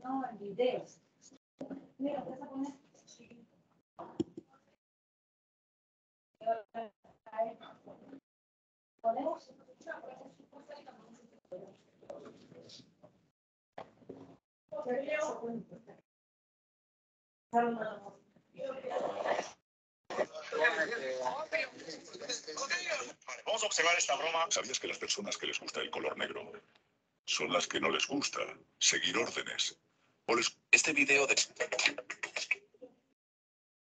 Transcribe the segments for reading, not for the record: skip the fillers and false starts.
No, en videos. Mira, vas a poner. Vamos a observar esta broma. ¿Sabías que las personas que les gusta el color negro son las que no les gusta seguir órdenes? Este video de...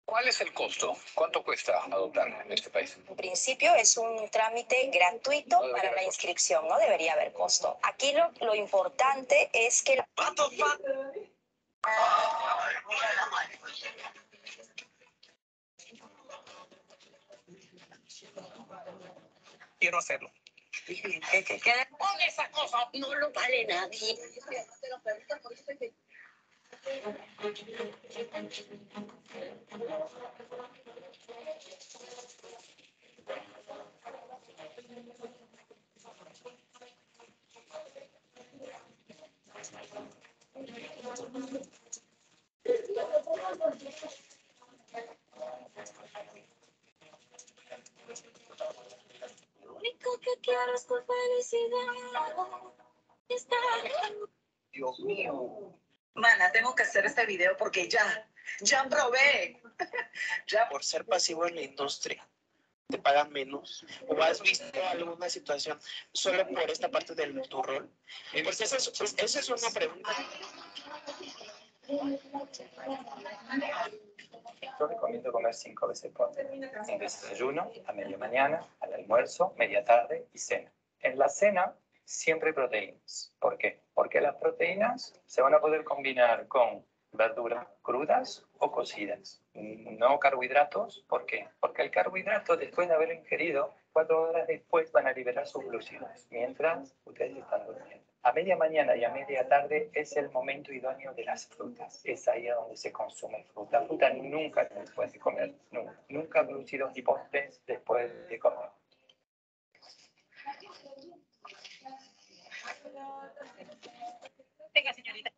¿Cuál es el costo? ¿Cuánto cuesta adoptar en este país? En principio es un trámite gratuito para la inscripción, no debería haber costo. Aquí lo importante es que... Quiero hacerlo. Con esa cosa no lo vale nadie. Lo único que quiero es tu felicidad. Dios mío. Mana, tengo que hacer este video porque ya probé. Ya por ser pasivo en la industria, ¿te pagan menos? ¿O has visto alguna situación solo por esta parte de tu rol? Pues esa es una pregunta. Yo recomiendo comer 5 veces por día. En desayuno, a media mañana, al almuerzo, media tarde y cena. En la cena siempre proteínas. ¿Por qué? Porque las proteínas se van a poder combinar con verduras crudas o cocidas. No carbohidratos. ¿Por qué? Porque el carbohidrato, después de haberlo ingerido, 4 horas después van a liberar sus glúcidos, mientras ustedes están durmiendo. A media mañana y a media tarde es el momento idóneo de las frutas. Es ahí donde se consume fruta. Fruta nunca después de comer. Nunca glúcidos ni postres después de comer. Venga, señorita.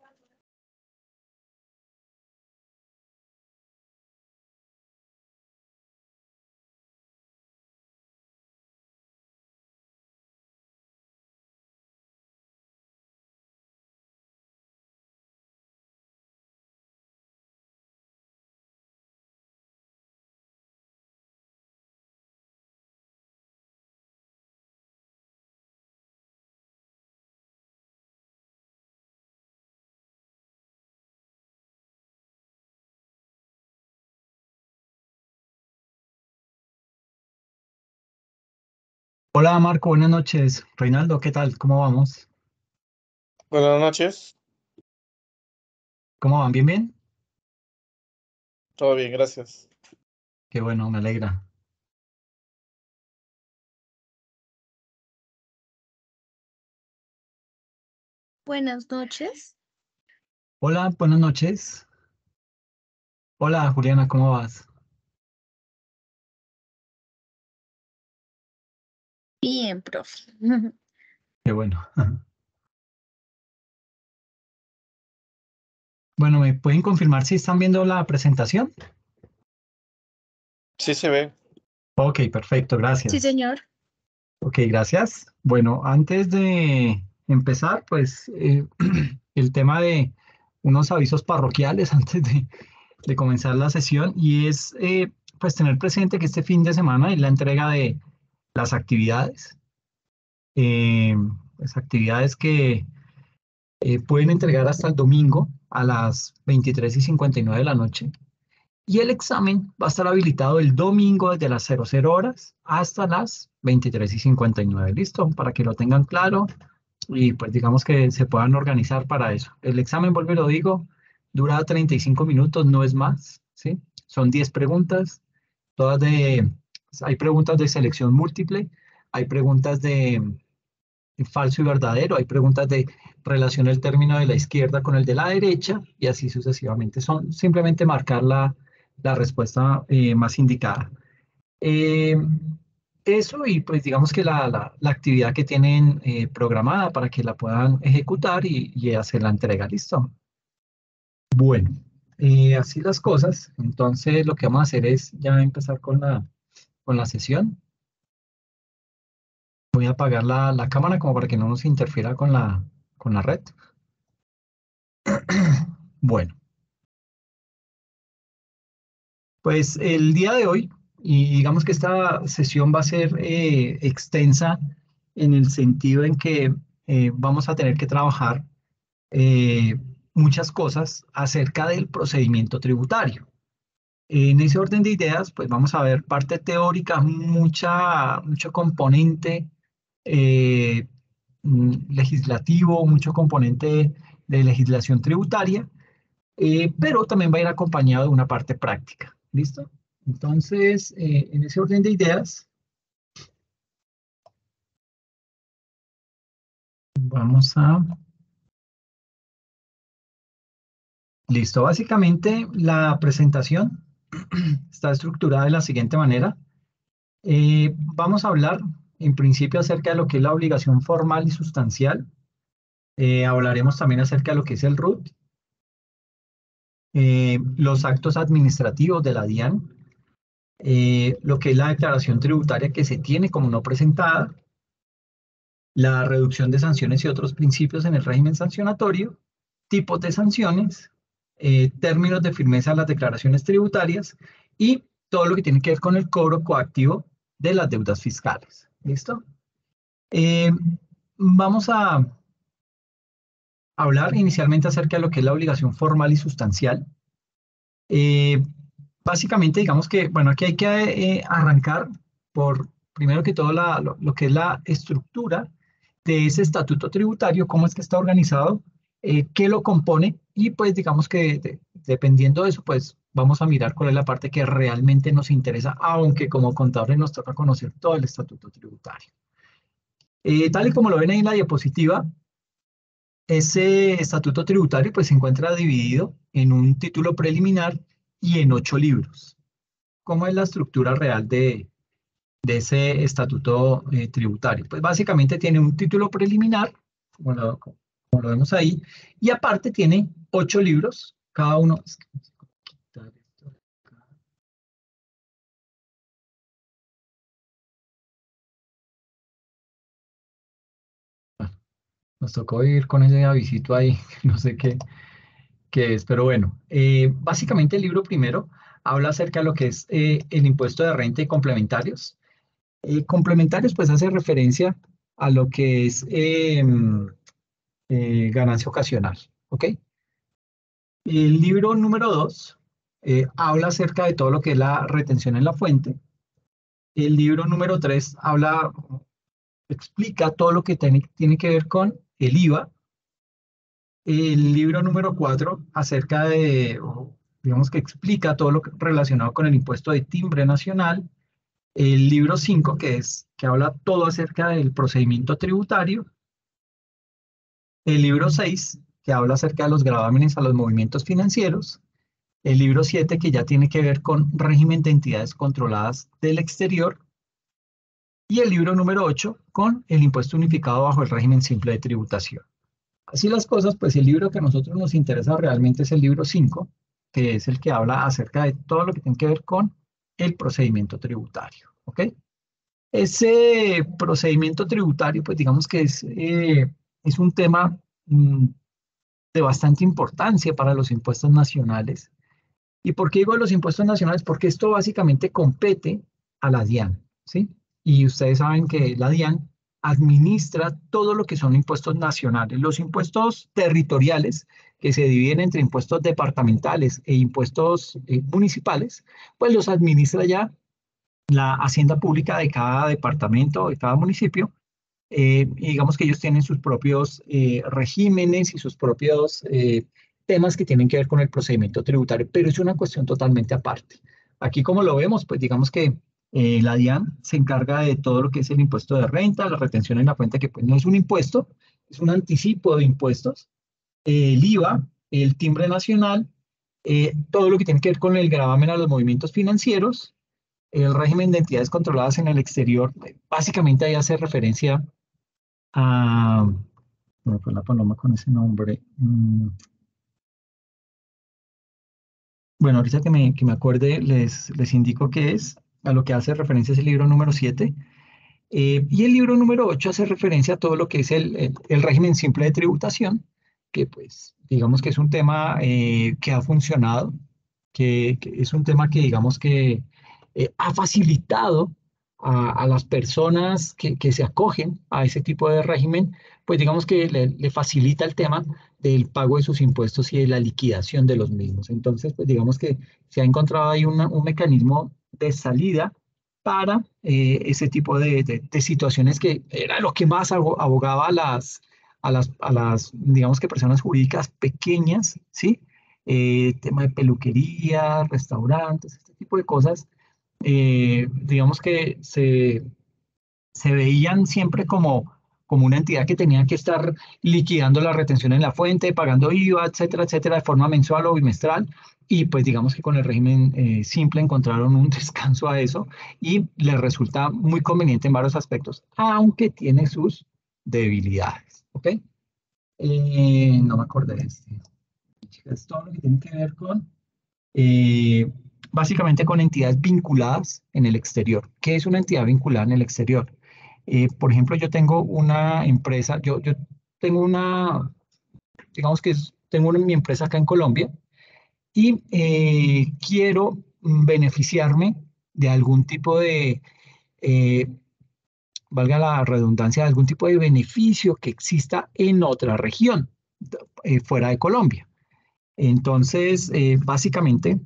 Hola Marco, buenas noches. Reinaldo, ¿qué tal? ¿Cómo vamos? Buenas noches. ¿Cómo van? ¿Bien, bien? Todo bien, gracias. Qué bueno, me alegra. Buenas noches. Hola, buenas noches. Hola Juliana, ¿cómo vas? Bien, profe. Qué bueno. Bueno, ¿me pueden confirmar si están viendo la presentación? Sí se ve. Ok, perfecto, Sí, gracias. señor. Ok, gracias. Bueno, antes de empezar, pues el tema de unos avisos parroquiales antes de comenzar la sesión y es pues tener presente que este fin de semana es la entrega de las actividades, pues actividades que pueden entregar hasta el domingo a las 23:59 de la noche. Y el examen va a estar habilitado el domingo desde las 00 horas hasta las 23:59. ¿Listo? Para que lo tengan claro y pues digamos que se puedan organizar para eso. El examen, vuelvo y lo digo, dura 35 minutos, no es más, ¿sí? Son 10 preguntas, todas de Hay preguntas de selección múltiple, hay preguntas de falso y verdadero, hay preguntas de relación el término de la izquierda con el de la derecha y así sucesivamente. Son simplemente marcar la respuesta más indicada. Eso y pues digamos que la actividad que tienen programada para que la puedan ejecutar y hacer la entrega. ¿Listo? Bueno, así las cosas. Entonces lo que vamos a hacer es ya empezar con la sesión. Voy a apagar la cámara como para que no nos interfiera con la red. Bueno. Pues el día de hoy, y digamos que esta sesión va a ser extensa en el sentido en que vamos a tener que trabajar muchas cosas acerca del procedimiento tributario. En ese orden de ideas, pues vamos a ver parte teórica, mucho componente legislativo, mucho componente de legislación tributaria, pero también va a ir acompañado de una parte práctica. ¿Listo? Entonces, en ese orden de ideas, vamos a... Listo, básicamente la presentación está estructurada de la siguiente manera. Vamos a hablar en principio acerca de lo que es la obligación formal y sustancial. Hablaremos también acerca de lo que es el RUT, los actos administrativos de la DIAN, lo que es la declaración tributaria que se tiene como no presentada, la reducción de sanciones y otros principios en el régimen sancionatorio, tipos de sanciones, términos de firmeza de las declaraciones tributarias y todo lo que tiene que ver con el cobro coactivo de las deudas fiscales. ¿Listo? Vamos a hablar inicialmente acerca de lo que es la obligación formal y sustancial. Básicamente, digamos que, bueno, aquí hay que arrancar por, primero que todo, lo que es la estructura de ese estatuto tributario, cómo es que está organizado, qué lo compone, y pues digamos que dependiendo de eso, pues vamos a mirar cuál es la parte que realmente nos interesa, aunque como contadores nos toca conocer todo el estatuto tributario. Tal y como lo ven ahí en la diapositiva, ese estatuto tributario pues se encuentra dividido en un título preliminar y en 8 libros. ¿Cómo es la estructura real de ese estatuto tributario? Pues básicamente tiene un título preliminar, como lo vemos ahí, y aparte tiene 8 libros, cada uno... Nos tocó ir con ese avisito ahí, no sé qué es, pero bueno. Básicamente el libro primero habla acerca de lo que es el impuesto de renta y complementarios. Complementarios pues hace referencia a lo que es ganancia ocasional, ¿ok? El libro número 2 habla acerca de todo lo que es la retención en la fuente. El libro número 3 explica todo lo que tiene que ver con el IVA. El libro número 4 acerca de, digamos que explica todo lo relacionado con el impuesto de timbre nacional. El libro 5 que habla todo acerca del procedimiento tributario. El libro 6 que habla acerca de los gravámenes a los movimientos financieros. El libro 7 que ya tiene que ver con régimen de entidades controladas del exterior. Y el libro número 8 con el impuesto unificado bajo el régimen simple de tributación. Así las cosas, pues el libro que a nosotros nos interesa realmente es el libro 5, que es el que habla acerca de todo lo que tiene que ver con el procedimiento tributario, ¿ok? Ese procedimiento tributario, pues digamos que es un tema de bastante importancia para los impuestos nacionales. ¿Y por qué digo los impuestos nacionales? Porque esto básicamente compete a la DIAN, ¿sí? Y ustedes saben que la DIAN administra todo lo que son impuestos nacionales. Los impuestos territoriales, que se dividen entre impuestos departamentales e impuestos municipales, pues los administra ya la hacienda pública de cada departamento, de cada municipio. Y digamos que ellos tienen sus propios regímenes y sus propios temas que tienen que ver con el procedimiento tributario, pero es una cuestión totalmente aparte. Aquí como lo vemos, pues digamos que La DIAN se encarga de todo lo que es el impuesto de renta, la retención en la fuente, que pues no es un impuesto, es un anticipo de impuestos, el IVA, el timbre nacional, todo lo que tiene que ver con el gravamen a los movimientos financieros, el régimen de entidades controladas en el exterior. Básicamente ahí hace referencia a... No fue la paloma con ese nombre. Bueno, ahorita que me acuerde, les indico qué es, a lo que hace referencia es el libro número 7. Y el libro número 8 hace referencia a todo lo que es el régimen simple de tributación, que pues digamos que es un tema que ha funcionado, que es un tema que digamos que ha facilitado a las personas que se acogen a ese tipo de régimen, pues digamos que le facilita el tema del pago de sus impuestos y de la liquidación de los mismos. Entonces, pues digamos que se ha encontrado ahí un mecanismo de salida para ese tipo de situaciones que era lo que más abogaba a las, digamos que personas jurídicas pequeñas, ¿sí? Tema de peluquería, restaurantes, este tipo de cosas, digamos que se veían siempre como una entidad que tenía que estar liquidando la retención en la fuente, pagando IVA, etcétera, etcétera, de forma mensual o bimestral. Y pues digamos que con el régimen simple encontraron un descanso a eso y les resulta muy conveniente en varios aspectos, aunque tiene sus debilidades. ¿Ok? No me acordé de este. Es todo lo que tiene que ver con, básicamente con entidades vinculadas en el exterior. ¿Qué es una entidad vinculada en el exterior? Por ejemplo, yo tengo una empresa, yo tengo digamos que tengo mi empresa acá en Colombia y quiero beneficiarme de algún tipo de, eh, valga la redundancia, de algún tipo de beneficio que exista en otra región, fuera de Colombia. Entonces, básicamente,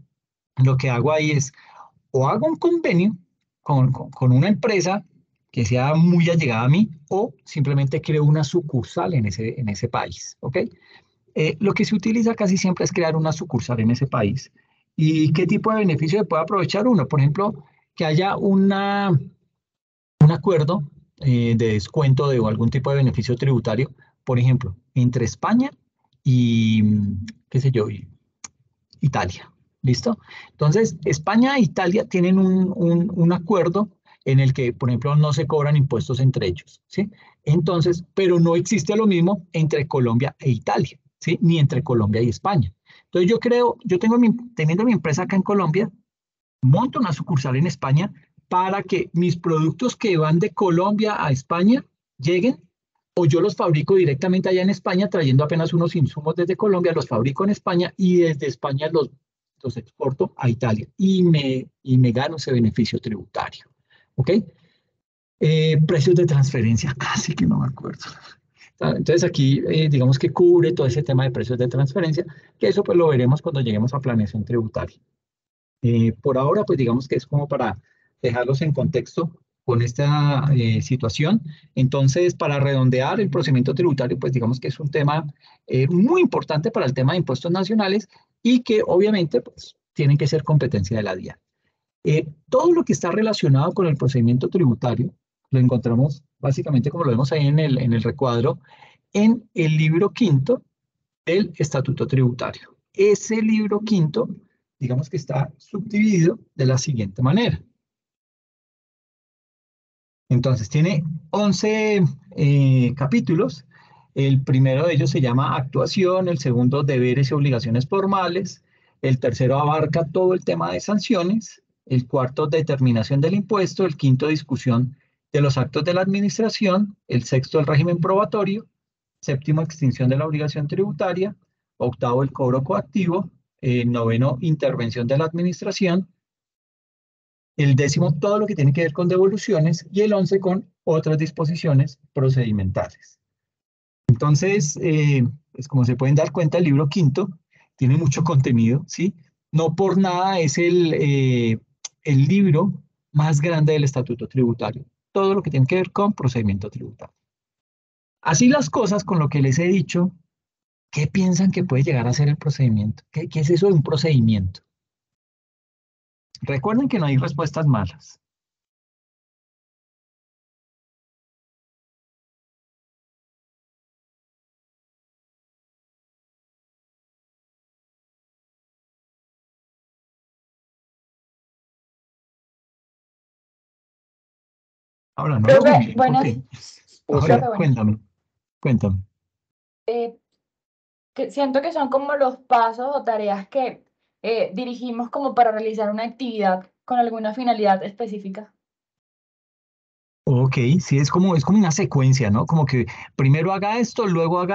lo que hago ahí es, o hago un convenio con una empresa que sea muy allegada a mí, o simplemente creo una sucursal en ese país, ¿ok? Lo que se utiliza casi siempre es crear una sucursal en ese país. ¿Y qué tipo de beneficio se puede aprovechar uno? Por ejemplo, que haya un acuerdo de descuento de algún tipo de beneficio tributario, por ejemplo, entre España y, qué sé yo, Italia. ¿Listo? Entonces, España e Italia tienen un acuerdo en el que, por ejemplo, no se cobran impuestos entre ellos, ¿sí? Entonces, pero no existe lo mismo entre Colombia e Italia, ¿sí? Ni entre Colombia y España. Entonces, yo teniendo mi empresa acá en Colombia, monto una sucursal en España para que mis productos que van de Colombia a España lleguen, o yo los fabrico directamente allá en España, trayendo apenas unos insumos desde Colombia, los fabrico en España y desde España los exporto a Italia y me gano ese beneficio tributario. ¿Ok? Precios de transferencia, casi que no me acuerdo. Entonces aquí digamos que cubre todo ese tema de precios de transferencia, que eso pues lo veremos cuando lleguemos a planeación tributaria. Por ahora pues digamos que es como para dejarlos en contexto con esta situación. Entonces, para redondear el procedimiento tributario, pues digamos que es un tema muy importante para el tema de impuestos nacionales y que obviamente pues, tienen que ser competencia de la DIAN. Todo lo que está relacionado con el procedimiento tributario lo encontramos básicamente, como lo vemos ahí en el recuadro, en el libro quinto del Estatuto Tributario. Ese libro quinto, digamos que está subdividido de la siguiente manera. Entonces, tiene 11 capítulos. El primero de ellos se llama actuación, el segundo deberes y obligaciones formales, el tercero abarca todo el tema de sanciones, el cuarto determinación del impuesto, el quinto discusión de los actos de la administración, el sexto el régimen probatorio, séptimo extinción de la obligación tributaria, octavo el cobro coactivo, noveno intervención de la administración, el décimo todo lo que tiene que ver con devoluciones y el 11 con otras disposiciones procedimentales. Entonces, pues como se pueden dar cuenta, el libro quinto tiene mucho contenido, ¿sí? No por nada es el libro más grande del Estatuto Tributario. Todo lo que tiene que ver con procedimiento tributario. Así las cosas, con lo que les he dicho, ¿qué piensan que puede llegar a ser el procedimiento? ¿Qué es eso de un procedimiento? Recuerden que no hay respuestas malas. Ahora no lo Profe, googleen, buenas, porque profe, ahora buenas. cuéntame. Que siento que son como los pasos o tareas que dirigimos como para realizar una actividad con alguna finalidad específica. Ok, sí, es como una secuencia, ¿no? Como que primero haga esto, luego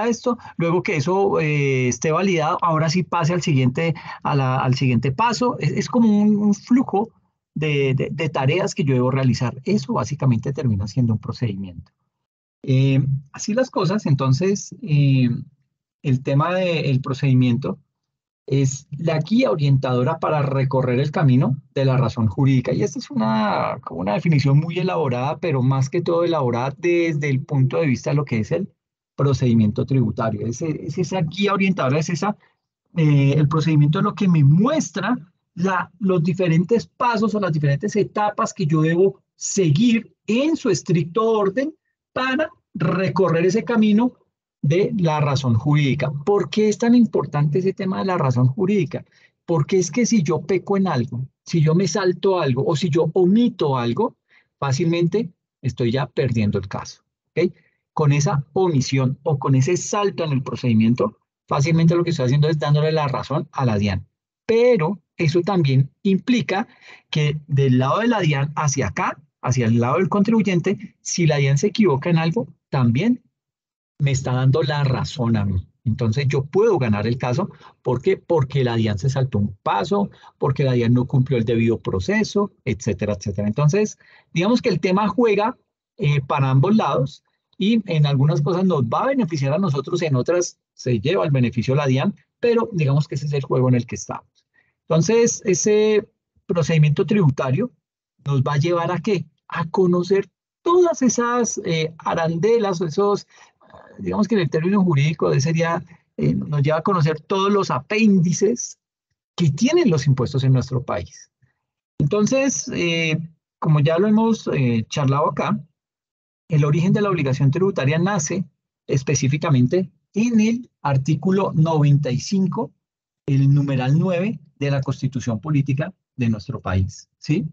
que eso esté validado, ahora sí pase al siguiente, al siguiente paso. Es como un flujo de tareas que yo debo realizar. Eso básicamente termina siendo un procedimiento. Así las cosas, entonces, el tema del procedimiento es la guía orientadora para recorrer el camino de la razón jurídica. Y esta es como una definición muy elaborada, pero más que todo elaborada desde el punto de vista de lo que es el procedimiento tributario. Es esa guía orientadora, el procedimiento es lo que me muestra los diferentes pasos o las diferentes etapas que yo debo seguir en su estricto orden para recorrer ese camino de la razón jurídica. ¿Por qué es tan importante ese tema de la razón jurídica? Porque es que si yo peco en algo, si yo me salto algo o si yo omito algo, fácilmente estoy ya perdiendo el caso. ¿Ok? Con esa omisión o con ese salto en el procedimiento, fácilmente lo que estoy haciendo es dándole la razón a la DIAN. Pero eso también implica que del lado de la DIAN hacia acá, hacia el lado del contribuyente, si la DIAN se equivoca en algo, también me está dando la razón a mí. Entonces yo puedo ganar el caso. ¿Por qué? Porque la DIAN se saltó un paso, porque la DIAN no cumplió el debido proceso, etcétera, etcétera. Entonces, digamos que el tema juega para ambos lados y en algunas cosas nos va a beneficiar a nosotros, en otras se lleva el beneficio la DIAN, pero digamos que ese es el juego en el que estamos. Entonces, ese procedimiento tributario nos va a llevar ¿a qué? A conocer todas esas arandelas o esos, digamos que en el término jurídico sería, nos lleva a conocer todos los apéndices que tienen los impuestos en nuestro país. Entonces, como ya lo hemos charlado acá, el origen de la obligación tributaria nace específicamente en el artículo 95, el numeral 9 de la Constitución Política de nuestro país, ¿sí?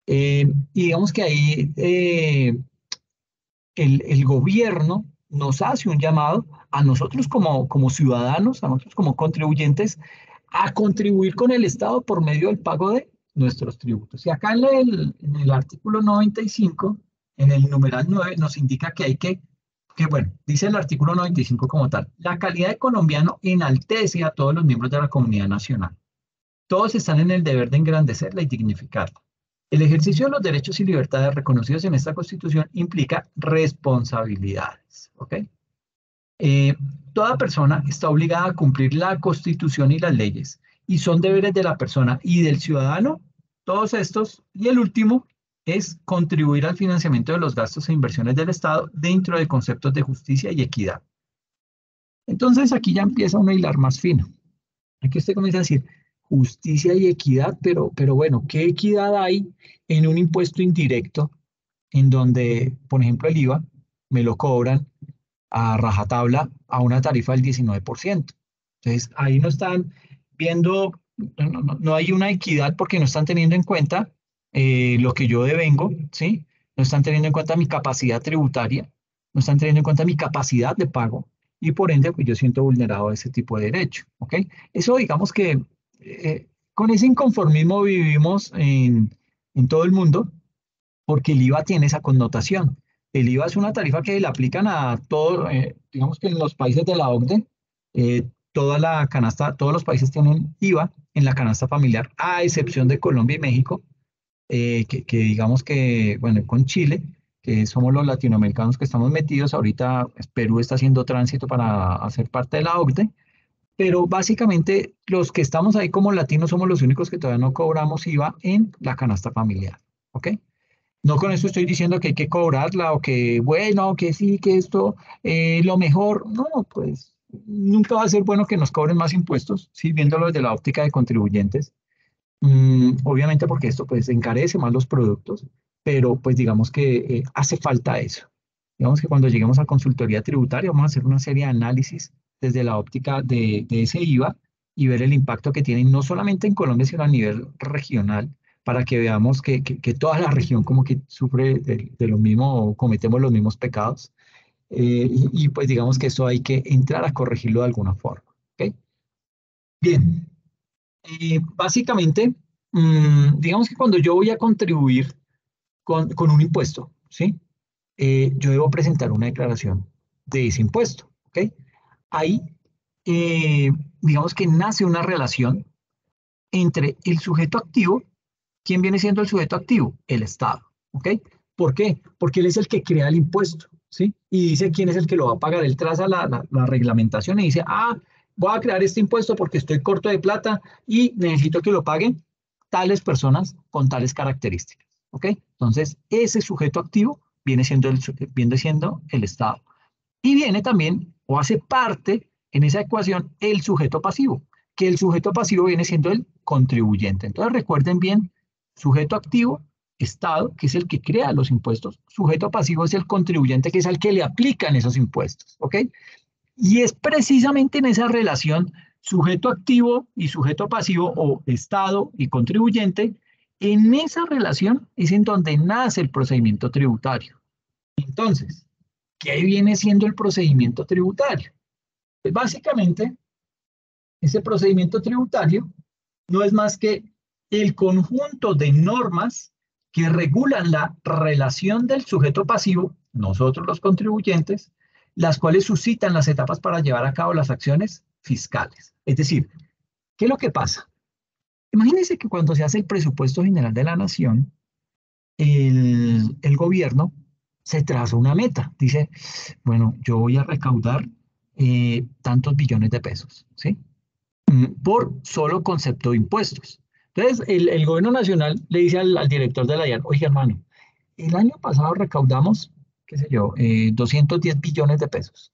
Y digamos que ahí el gobierno nos hace un llamado a nosotros como ciudadanos, a nosotros como contribuyentes, a contribuir con el Estado por medio del pago de nuestros tributos. Y acá en el artículo 95, en el numeral 9, nos indica que hay bueno, dice el artículo 95 como tal, la calidad de colombiano enaltece a todos los miembros de la comunidad nacional. Todos están en el deber de engrandecerla y dignificarla. El ejercicio de los derechos y libertades reconocidos en esta Constitución implica responsabilidades. ¿Ok? Toda persona está obligada a cumplir la Constitución y las leyes, y son deberes de la persona y del ciudadano, todos estos, y el último es contribuir al financiamiento de los gastos e inversiones del Estado dentro de conceptos de justicia y equidad. Entonces aquí ya empieza uno a hilar más fino. Aquí usted comienza a decir justicia y equidad, pero bueno, ¿qué equidad hay en un impuesto indirecto en donde, por ejemplo, el IVA me lo cobran a rajatabla a una tarifa del 19%? Entonces, ahí no están viendo, no hay una equidad porque no están teniendo en cuenta lo que yo devengo, ¿sí? No están teniendo en cuenta mi capacidad tributaria, no están teniendo en cuenta mi capacidad de pago y por ende, pues yo siento vulnerado a ese tipo de derecho, ¿ok? Eso digamos que con ese inconformismo vivimos en todo el mundo porque el IVA tiene esa connotación. El IVA es una tarifa que le aplican a todos, digamos que en los países de la OCDE, toda la canasta, todos los países tienen IVA en la canasta familiar, a excepción de Colombia y México, que digamos que, bueno, con Chile, que somos los latinoamericanos que estamos metidos, ahorita Perú está haciendo tránsito para hacer parte de la OCDE, pero básicamente los que estamos ahí como latinos somos los únicos que todavía no cobramos IVA en la canasta familiar, ¿ok? No con eso estoy diciendo que hay que cobrarla o que, bueno, que sí, que esto lo mejor. No, pues nunca va a ser bueno que nos cobren más impuestos, ¿sí? Viéndolo desde la óptica de contribuyentes. Obviamente porque esto pues encarece más los productos, pero pues digamos que hace falta eso. Digamos que cuando lleguemos a consultoría tributaria vamos a hacer una serie de análisis desde la óptica de ese IVA y ver el impacto que tiene no solamente en Colombia, sino a nivel regional para que veamos que toda la región como que sufre de lo mismo, o cometemos los mismos pecados. Y pues digamos que eso hay que entrar a corregirlo de alguna forma. ¿Ok? Bien. Básicamente, digamos que cuando yo voy a contribuir con un impuesto, ¿sí? Yo debo presentar una declaración de ese impuesto. ¿Ok? Ahí, digamos que nace una relación entre el sujeto activo. ¿Quién viene siendo el sujeto activo? El Estado. ¿Ok? ¿Por qué? Porque él es el que crea el impuesto, ¿sí? Y dice quién es el que lo va a pagar. Él traza la reglamentación y dice, voy a crear este impuesto porque estoy corto de plata y necesito que lo paguen tales personas con tales características. ¿Ok? Entonces, ese sujeto activo viene siendo el Estado. Y viene también, o hace parte en esa ecuación, el sujeto pasivo, que el sujeto pasivo viene siendo el contribuyente. Entonces, recuerden bien, sujeto activo, Estado, que es el que crea los impuestos. Sujeto pasivo es el contribuyente, que es al que le aplican esos impuestos. ¿Ok? Y es precisamente en esa relación sujeto activo y sujeto pasivo, o Estado y contribuyente, en esa relación es en donde nace el procedimiento tributario. Entonces, ¿qué viene siendo el procedimiento tributario? Pues básicamente, ese procedimiento tributario no es más que el conjunto de normas que regulan la relación del sujeto pasivo, nosotros los contribuyentes, las cuales suscitan las etapas para llevar a cabo las acciones fiscales. Es decir, ¿qué es lo que pasa? Imagínense que cuando se hace el presupuesto general de la nación, el gobierno se traza una meta. Dice, bueno, yo voy a recaudar tantos billones de pesos, ¿sí? Por solo concepto de impuestos. Entonces, el gobierno nacional le dice al director de la DIAN, oye, hermano, el año pasado recaudamos, qué sé yo, 210 billones de pesos.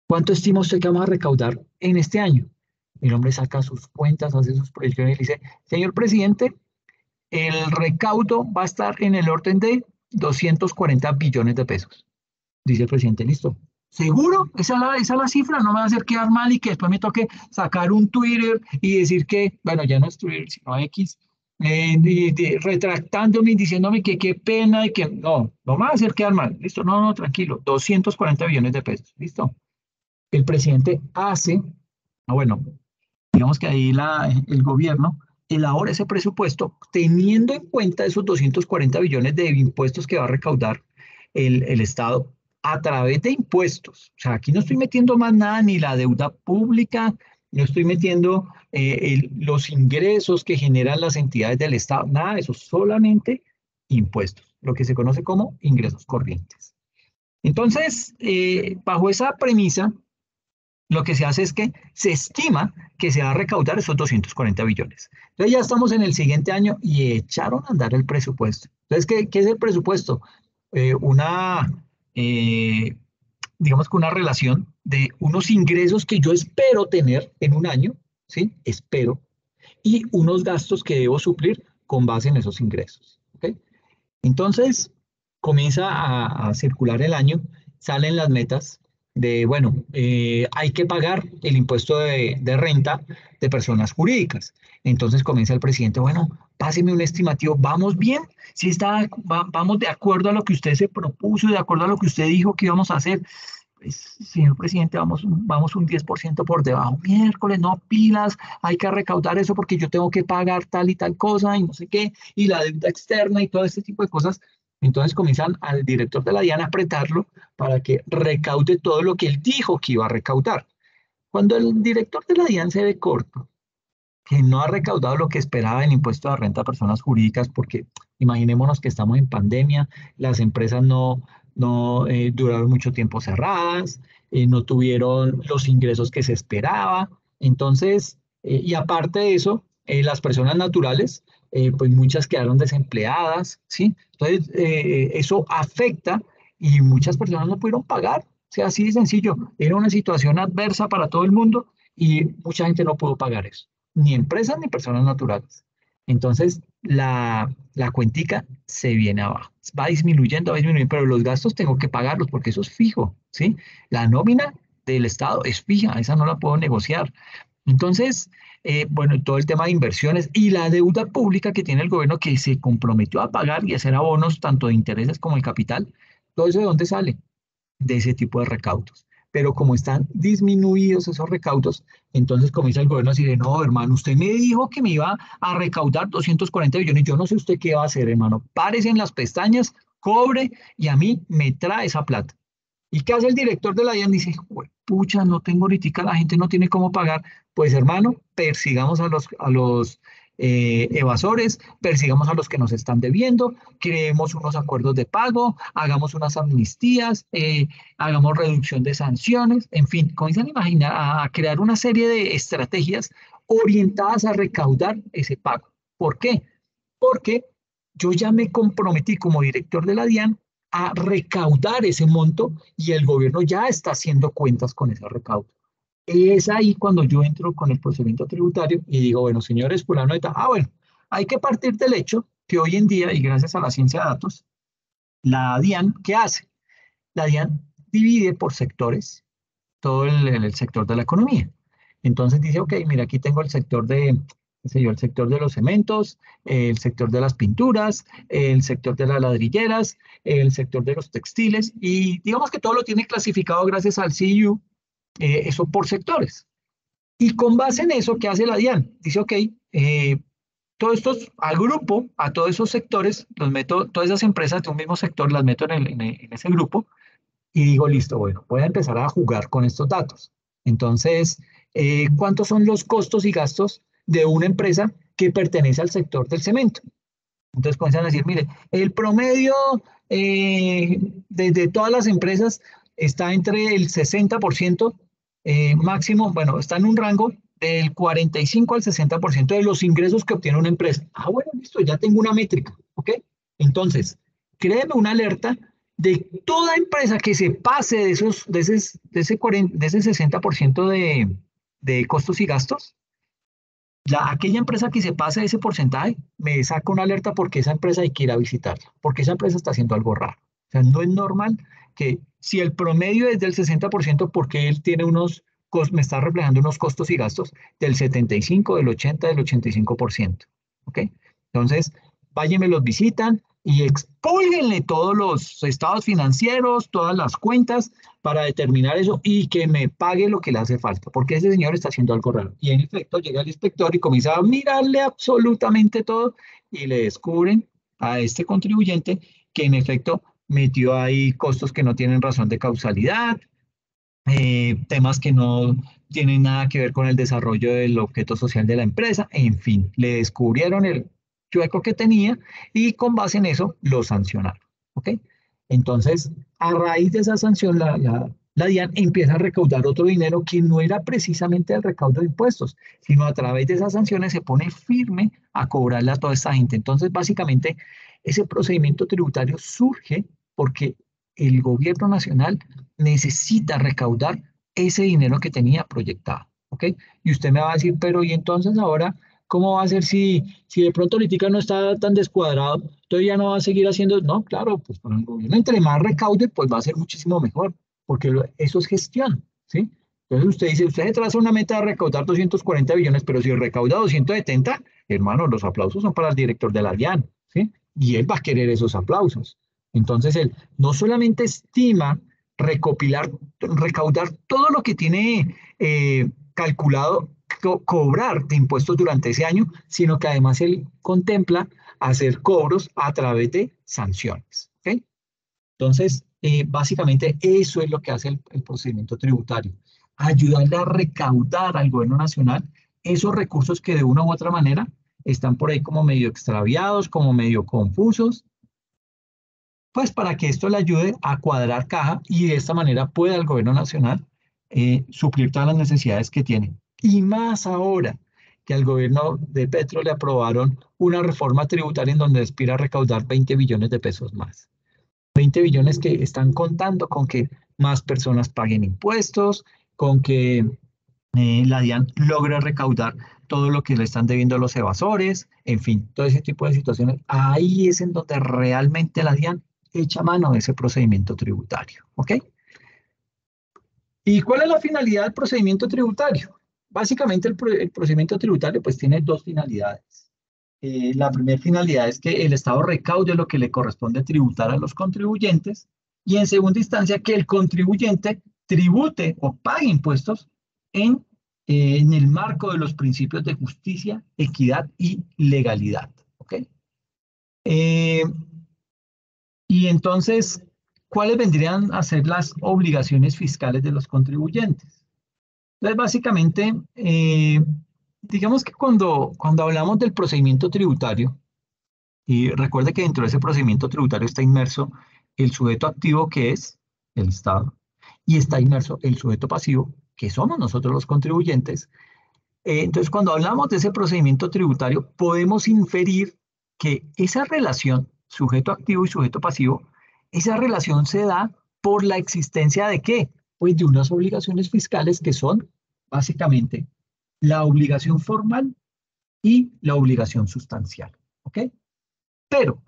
¿Cuánto estima usted que vamos a recaudar en este año? El hombre saca sus cuentas, hace sus proyecciones y dice, señor presidente, el recaudo va a estar en el orden de 240 billones de pesos. Dice el presidente, listo. ¿Seguro? ¿Esa es la cifra? No me va a hacer quedar mal y que después me toque sacar un Twitter y decir que, bueno, ya no es Twitter, sino X, retractándome y diciéndome que qué pena y que no me va a hacer quedar mal. Listo, no, tranquilo, 240 billones de pesos. Listo. El presidente hace, bueno, digamos que ahí el gobierno elabora ese presupuesto teniendo en cuenta esos 240 billones de impuestos que va a recaudar el Estado a través de impuestos. O sea, aquí no estoy metiendo más nada, ni la deuda pública, no estoy metiendo los ingresos que generan las entidades del Estado, nada de eso, solamente impuestos, lo que se conoce como ingresos corrientes. Entonces, bajo esa premisa, lo que se hace es que se estima que se va a recaudar esos 240 billones. Entonces ya estamos en el siguiente año y echaron a andar el presupuesto. Entonces, ¿qué es el presupuesto? Digamos que una relación de unos ingresos que yo espero tener en un año, ¿sí? Espero, y unos gastos que debo suplir con base en esos ingresos. ¿Okay? Entonces, comienza a circular el año, salen las metas de, bueno, hay que pagar el impuesto de renta de personas jurídicas. Entonces comienza el presidente, bueno, páseme un estimativo, ¿vamos bien? Si vamos de acuerdo a lo que usted se propuso, de acuerdo a lo que usted dijo que íbamos a hacer. Pues, señor presidente, vamos un 10% por debajo. Miércoles, no, pilas, hay que recaudar eso porque yo tengo que pagar tal y tal cosa y no sé qué, y la deuda externa y todo este tipo de cosas. Entonces comienzan al director de la DIAN a apretarlo para que recaude todo lo que él dijo que iba a recaudar. Cuando el director de la DIAN se ve corto, que no ha recaudado lo que esperaba en impuesto de renta a personas jurídicas, porque imaginémonos que estamos en pandemia, las empresas no duraron mucho tiempo cerradas, no tuvieron los ingresos que se esperaba. Entonces, y aparte de eso, las personas naturales, pues muchas quedaron desempleadas, ¿sí? Entonces, eso afecta y muchas personas no pudieron pagar. O sea, así de sencillo. Era una situación adversa para todo el mundo y mucha gente no pudo pagar eso. Ni empresas ni personas naturales. Entonces, la cuentica se viene abajo. Va disminuyendo, pero los gastos tengo que pagarlos porque eso es fijo, ¿sí? La nómina del Estado es fija, esa no la puedo negociar. Entonces, bueno, todo el tema de inversiones y la deuda pública que tiene el gobierno que se comprometió a pagar y hacer abonos tanto de intereses como el capital, ¿todo eso de dónde sale? De ese tipo de recaudos. Pero como están disminuidos esos recaudos, entonces comienza el gobierno a decir, no, hermano, usted me dijo que me iba a recaudar 240 billones, yo no sé usted qué va a hacer, hermano, párese en las pestañas, cobre y a mí me trae esa plata. ¿Y qué hace el director de la DIAN? Dice, pucha, no tengo ahorita, la gente no tiene cómo pagar. Pues hermano, persigamos a los evasores, persigamos a los que nos están debiendo, creemos unos acuerdos de pago, hagamos unas amnistías, hagamos reducción de sanciones, en fin, comienzan a imaginar, a crear una serie de estrategias orientadas a recaudar ese pago. ¿Por qué? Porque yo ya me comprometí como director de la DIAN a recaudar ese monto y el gobierno ya está haciendo cuentas con ese recaudo. Es ahí cuando yo entro con el procedimiento tributario y digo, bueno, señores, fulano de tal, bueno, hay que partir del hecho que hoy en día, y gracias a la ciencia de datos, la DIAN, ¿qué hace? La DIAN divide por sectores todo el sector de la economía. Entonces dice, ok, mira, aquí tengo el sector de, qué sé yo, el sector de los cementos, el sector de las pinturas, el sector de las ladrilleras, el sector de los textiles, y digamos que todo lo tiene clasificado gracias al CIU, eso por sectores. Y con base en eso, ¿qué hace la DIAN? Dice, ok, todos estos, agrupo a todos esos sectores, los meto, todas esas empresas de un mismo sector, las meto en ese grupo, y digo, listo, bueno, voy a empezar a jugar con estos datos. Entonces, ¿cuántos son los costos y gastos de una empresa que pertenece al sector del cemento? Entonces comienzan a decir, mire, el promedio de todas las empresas está entre el 60% máximo, bueno, está en un rango del 45 al 60% de los ingresos que obtiene una empresa. Ah, bueno, listo, ya tengo una métrica, ¿ok? Entonces, créeme una alerta de toda empresa que se pase de ese 60% de costos y gastos. Aquella empresa que se pase de ese porcentaje, me saca una alerta porque esa empresa hay que ir a visitarla, porque esa empresa está haciendo algo raro. O sea, no es normal que si el promedio es del 60%, porque él tiene me está reflejando unos costos y gastos del 75, del 80, del 85%. ¿Ok? Entonces, vayan, me los visitan y expúlguenle todos los estados financieros, todas las cuentas para determinar eso y que me pague lo que le hace falta, porque ese señor está haciendo algo raro. Y en efecto llega el inspector y comienza a mirarle absolutamente todo y le descubren a este contribuyente que en efecto metió ahí costos que no tienen razón de causalidad, temas que no tienen nada que ver con el desarrollo del objeto social de la empresa, en fin, le descubrieron el chueco que tenía y con base en eso lo sancionaron, ¿ok? Entonces, a raíz de esa sanción, la DIAN empieza a recaudar otro dinero que no era precisamente el recaudo de impuestos, sino a través de esas sanciones se pone firme a cobrarle a toda esta gente. Entonces, básicamente, ese procedimiento tributario surge porque el gobierno nacional necesita recaudar ese dinero que tenía proyectado, ¿ok? Y usted me va a decir, pero ¿y entonces ahora cómo va a ser si de pronto ahorita no está tan descuadrado? Entonces ya no va a seguir haciendo, no, claro, pues para el gobierno entre más recaude, pues va a ser muchísimo mejor, porque eso es gestión, ¿sí? Entonces usted dice, usted se traza una meta de recaudar 240 billones, pero si recauda 270, hermano, los aplausos son para el director de la DIAN, ¿sí? Y él va a querer esos aplausos. Entonces él no solamente estima recaudar todo lo que tiene calculado cobrar de impuestos durante ese año, sino que además él contempla hacer cobros a través de sanciones, ¿ok? Entonces, básicamente eso es lo que hace el procedimiento tributario, ayudarle a recaudar al gobierno nacional esos recursos que de una u otra manera están por ahí como medio extraviados, como medio confusos, pues para que esto le ayude a cuadrar caja y de esta manera pueda el gobierno nacional suplir todas las necesidades que tiene. Y más ahora que al gobierno de Petro le aprobaron una reforma tributaria en donde aspira a recaudar 20 billones de pesos más. 20 billones que están contando con que más personas paguen impuestos, con que la DIAN logre recaudar todo lo que le están debiendo a los evasores, en fin, todo ese tipo de situaciones. Ahí es en donde realmente la DIAN echa mano de ese procedimiento tributario, ¿ok? ¿Y cuál es la finalidad del procedimiento tributario? básicamente el procedimiento tributario pues tiene dos finalidades. La primera finalidad es que el Estado recaude lo que le corresponde tributar a los contribuyentes y en segunda instancia que el contribuyente tribute o pague impuestos en el marco de los principios de justicia, equidad y legalidad. ¿Ok? Y entonces, ¿cuáles vendrían a ser las obligaciones fiscales de los contribuyentes? Entonces, básicamente, digamos que cuando hablamos del procedimiento tributario, y recuerde que dentro de ese procedimiento tributario está inmerso el sujeto activo, que es el Estado, y está inmerso el sujeto pasivo, que somos nosotros los contribuyentes. Entonces, cuando hablamos de ese procedimiento tributario, podemos inferir que esa relación, sujeto activo y sujeto pasivo, esa relación se da por la existencia ¿de qué? Pues de unas obligaciones fiscales que son, básicamente, la obligación formal y la obligación sustancial. ¿Ok? Pero,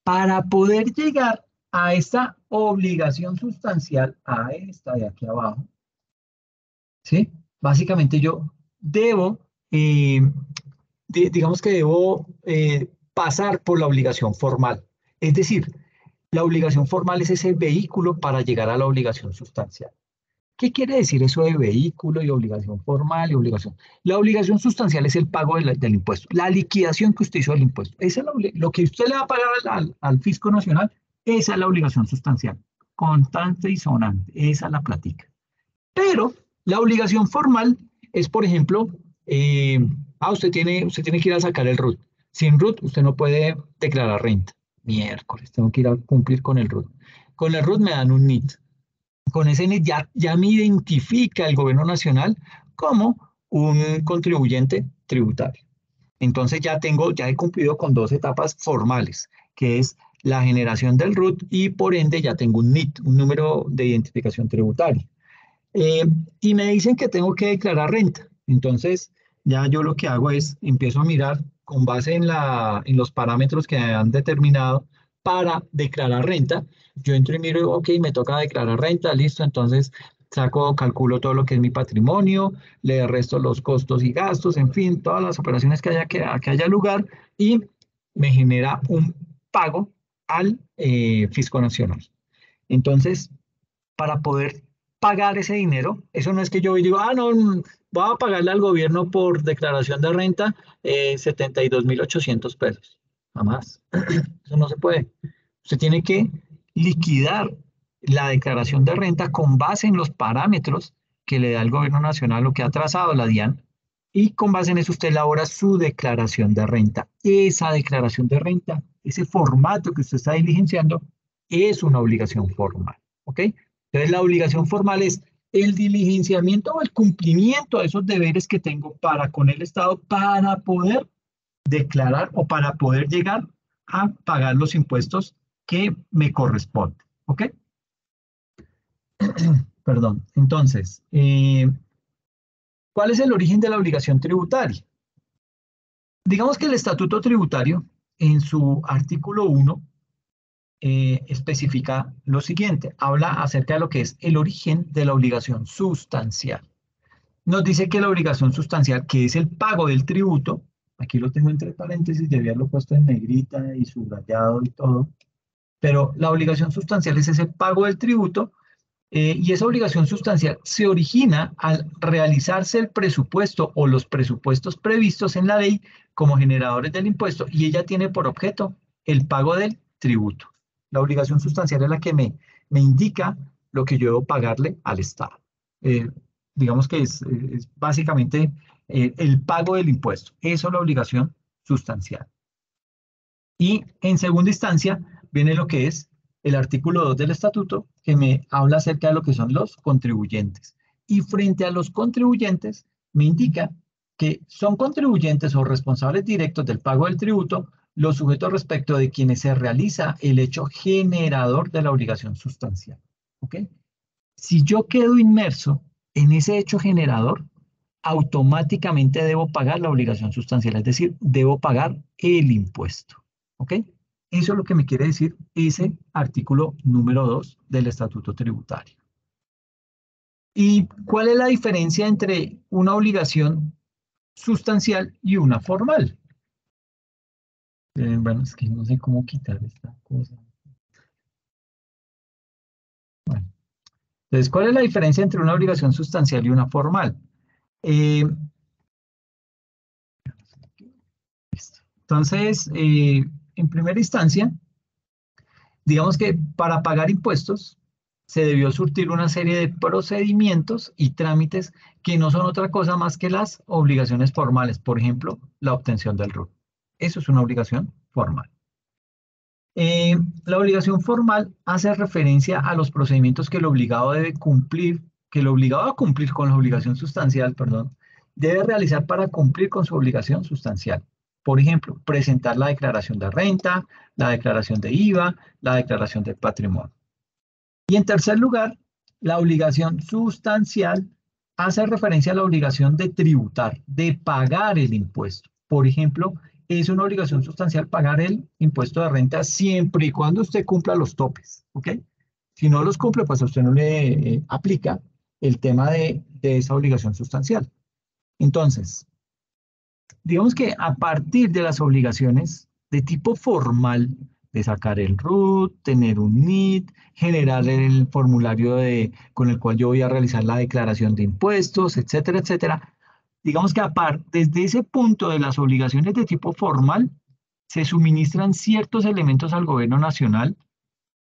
para poder llegar a esta obligación sustancial, a esta de aquí abajo, ¿sí? Básicamente yo debo, digamos que debo pasar por la obligación formal. Es decir, la obligación formal es ese vehículo para llegar a la obligación sustancial. ¿Qué quiere decir eso de vehículo y obligación formal y obligación? La obligación sustancial es el pago del impuesto, la liquidación que usted hizo del impuesto. Esa es lo que usted le va a pagar al Fisco Nacional, esa es la obligación sustancial, constante y sonante, esa es la platica. Pero la obligación formal es, por ejemplo, usted tiene que ir a sacar el RUT. Sin RUT usted no puede declarar renta. Miércoles, tengo que ir a cumplir con el RUT. Con el RUT me dan un NIT. Con ese NIT ya me identifica el gobierno nacional como un contribuyente tributario. Entonces ya he cumplido con dos etapas formales, que es la generación del RUT y por ende ya tengo un NIT, un número de identificación tributaria. Y me dicen que tengo que declarar renta. Entonces ya yo lo que hago es empiezo a mirar con base en los parámetros que han determinado para declarar renta. Yo entro y miro, ok, me toca declarar renta, listo, entonces calculo todo lo que es mi patrimonio, le resto los costos y gastos, en fin, todas las operaciones que haya lugar y me genera un pago al Fisco Nacional. Entonces, para poder pagar ese dinero, eso no es que yo digo, no, voy a pagarle al gobierno por declaración de renta 72.800 pesos. Jamás. Eso no se puede. Usted tiene que liquidar la declaración de renta con base en los parámetros que le da el gobierno nacional, lo que ha trazado la DIAN, y con base en eso usted elabora su declaración de renta. Esa declaración de renta, ese formato que usted está diligenciando, es una obligación formal. ¿Ok? Entonces la obligación formal es el diligenciamiento o el cumplimiento de esos deberes que tengo para con el Estado para poder declarar o para poder llegar a pagar los impuestos que me corresponden. ¿Ok? Perdón. Entonces, ¿cuál es el origen de la obligación tributaria? Digamos que el Estatuto Tributario, en su artículo 1, especifica lo siguiente, habla acerca de lo que es el origen de la obligación sustancial. Nos dice que la obligación sustancial, que es el pago del tributo, aquí lo tengo entre paréntesis, debía haberlo puesto en negrita y subrayado y todo, pero la obligación sustancial es ese pago del tributo y esa obligación sustancial se origina al realizarse el presupuesto o los presupuestos previstos en la ley como generadores del impuesto y ella tiene por objeto el pago del tributo. La obligación sustancial es la que me indica lo que yo debo pagarle al Estado. Digamos que es básicamente el pago del impuesto. Eso es la obligación sustancial. Y en segunda instancia viene lo que es el artículo 2 del estatuto, que me habla acerca de lo que son los contribuyentes. Y frente a los contribuyentes me indica que son contribuyentes o responsables directos del pago del tributo los sujetos respecto de quienes se realiza el hecho generador de la obligación sustancial. ¿Ok? Si yo quedo inmerso en ese hecho generador, automáticamente debo pagar la obligación sustancial, es decir, debo pagar el impuesto. ¿Ok? Eso es lo que me quiere decir ese artículo número 2 del Estatuto Tributario. ¿Y cuál es la diferencia entre una obligación sustancial y una formal? Bueno, es que no sé cómo quitar esta cosa. Bueno, entonces, ¿cuál es la diferencia entre una obligación sustancial y una formal? Entonces, en primera instancia, digamos que para pagar impuestos se debió surtir una serie de procedimientos y trámites que no son otra cosa más que las obligaciones formales. Por ejemplo, la obtención del RUT. Eso es una obligación formal. La obligación formal hace referencia a los procedimientos que el obligado debe cumplir, que el obligado a cumplir con la obligación sustancial, perdón, debe realizar para cumplir con su obligación sustancial. Por ejemplo, presentar la declaración de renta, la declaración de IVA, la declaración de patrimonio. Y en tercer lugar, la obligación sustancial hace referencia a la obligación de tributar, de pagar el impuesto. Por ejemplo, es una obligación sustancial pagar el impuesto de renta siempre y cuando usted cumpla los topes, ¿ok? Si no los cumple, pues a usted no le aplica el tema de esa obligación sustancial. Entonces, digamos que a partir de las obligaciones de tipo formal, de sacar el RUT, tener un NIT, generar el formulario con el cual yo voy a realizar la declaración de impuestos, etcétera, etcétera, digamos que desde ese punto de las obligaciones de tipo formal, se suministran ciertos elementos al gobierno nacional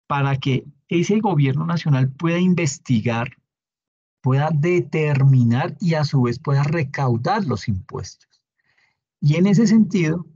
para que ese gobierno nacional pueda investigar, pueda determinar y a su vez pueda recaudar los impuestos. Y en ese sentido,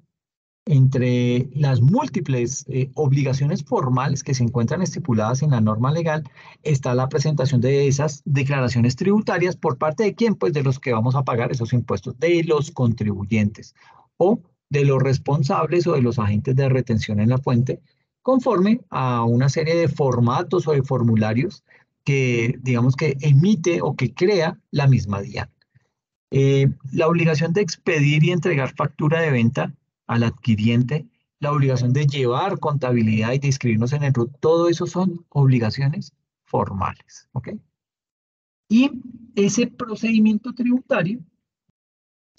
entre las múltiples obligaciones formales que se encuentran estipuladas en la norma legal, está la presentación de esas declaraciones tributarias por parte de quién, pues de los que vamos a pagar esos impuestos, de los contribuyentes o de los responsables o de los agentes de retención en la fuente, conforme a una serie de formatos o de formularios que, digamos que emite o que crea la misma DIAN. La obligación de expedir y entregar factura de venta al adquiriente, la obligación de llevar contabilidad y de inscribirnos en el RUT, todo eso son obligaciones formales, ¿ok? Y ese procedimiento tributario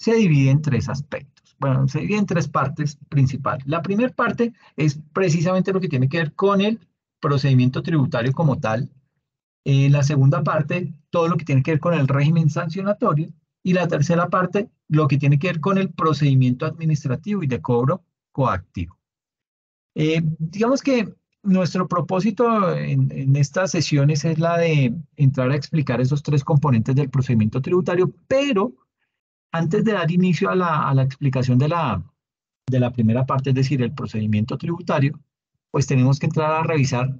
se divide en tres aspectos. Bueno, se divide en tres partes principales. La primera parte es precisamente lo que tiene que ver con el procedimiento tributario como tal. La segunda parte, todo lo que tiene que ver con el régimen sancionatorio. Y la tercera parte, lo que tiene que ver con el procedimiento administrativo y de cobro coactivo. Digamos que nuestro propósito en estas sesiones es la de entrar a explicar esos tres componentes del procedimiento tributario, pero antes de dar inicio a la explicación de la primera parte, es decir, el procedimiento tributario, pues tenemos que entrar a revisar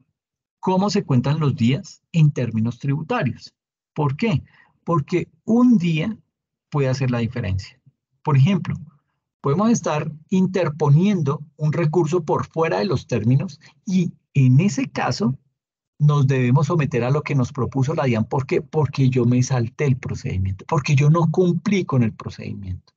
cómo se cuentan los días en términos tributarios. ¿Por qué? Porque un día puede hacer la diferencia. Por ejemplo, podemos estar interponiendo un recurso por fuera de los términos y en ese caso nos debemos someter a lo que nos propuso la DIAN. ¿Por qué? Porque yo me salté el procedimiento, porque yo no cumplí con el procedimiento.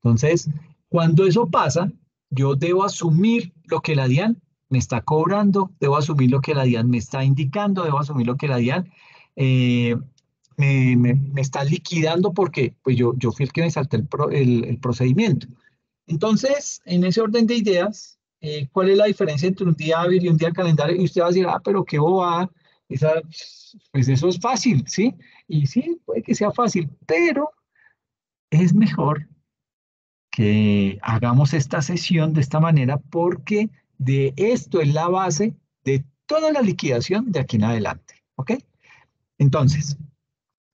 Entonces, cuando eso pasa, yo debo asumir lo que la DIAN me está cobrando, debo asumir lo que la DIAN me está indicando, debo asumir lo que la DIAN me está liquidando porque pues yo fui el que me salté el procedimiento. Entonces, en ese orden de ideas, ¿cuál es la diferencia entre un día hábil y un día calendario? Y usted va a decir, pero qué bobada, pues eso es fácil, ¿sí? Y sí, puede que sea fácil, pero es mejor que hagamos esta sesión de esta manera porque de esto es la base de toda la liquidación de aquí en adelante, ¿ok? Entonces,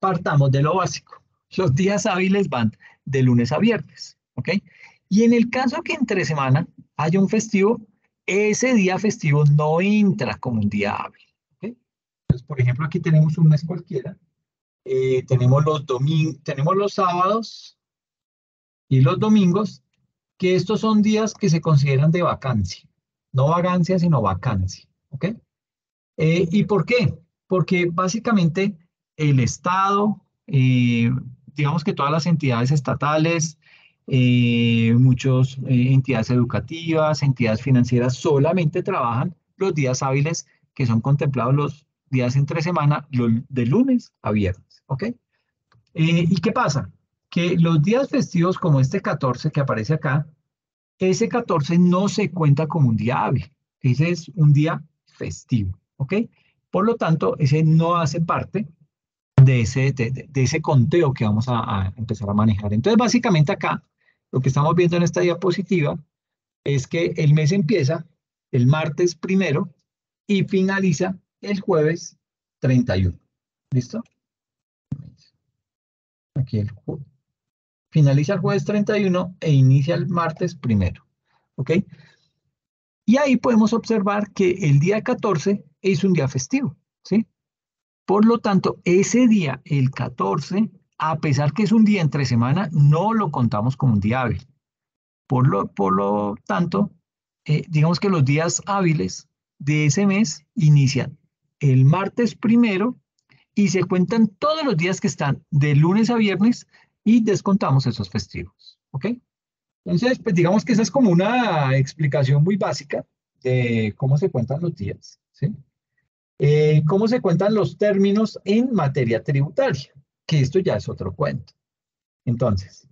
partamos de lo básico. Los días hábiles van de lunes a viernes, ¿ok? Y en el caso que entre semana haya un festivo, ese día festivo no entra como un día hábil, ¿ok? Entonces, por ejemplo, aquí tenemos un mes cualquiera. Tenemos los sábados y los domingos, que estos son días que se consideran de vacancia. No vagancia, sino vacancia, ¿ok? ¿Y por qué? Porque básicamente el Estado, digamos que todas las entidades estatales, muchas entidades educativas, entidades financieras, solamente trabajan los días hábiles que son contemplados los días entre semana, de lunes a viernes, ¿ok? ¿Y qué pasa? Que los días festivos como este 14 que aparece acá, ese 14 no se cuenta como un día hábil. Ese es un día festivo, ¿ok? Por lo tanto, ese no hace parte de ese conteo que vamos a empezar a manejar. Entonces, básicamente acá, lo que estamos viendo en esta diapositiva es que el mes empieza el martes 1 y finaliza el jueves 31. ¿Listo? Aquí finaliza el jueves 31 e inicia el martes 1. ¿Ok? Y ahí podemos observar que el día 14 es un día festivo, ¿sí? Por lo tanto, ese día, el 14, a pesar que es un día entre semana, no lo contamos como un día hábil. Por lo tanto, digamos que los días hábiles de ese mes inician el martes 1 y se cuentan todos los días que están de lunes a viernes y descontamos esos festivos, ¿ok? Entonces, pues digamos que esa es como una explicación muy básica de cómo se cuentan los días, ¿sí? Cómo se cuentan los términos en materia tributaria, que esto ya es otro cuento. Entonces,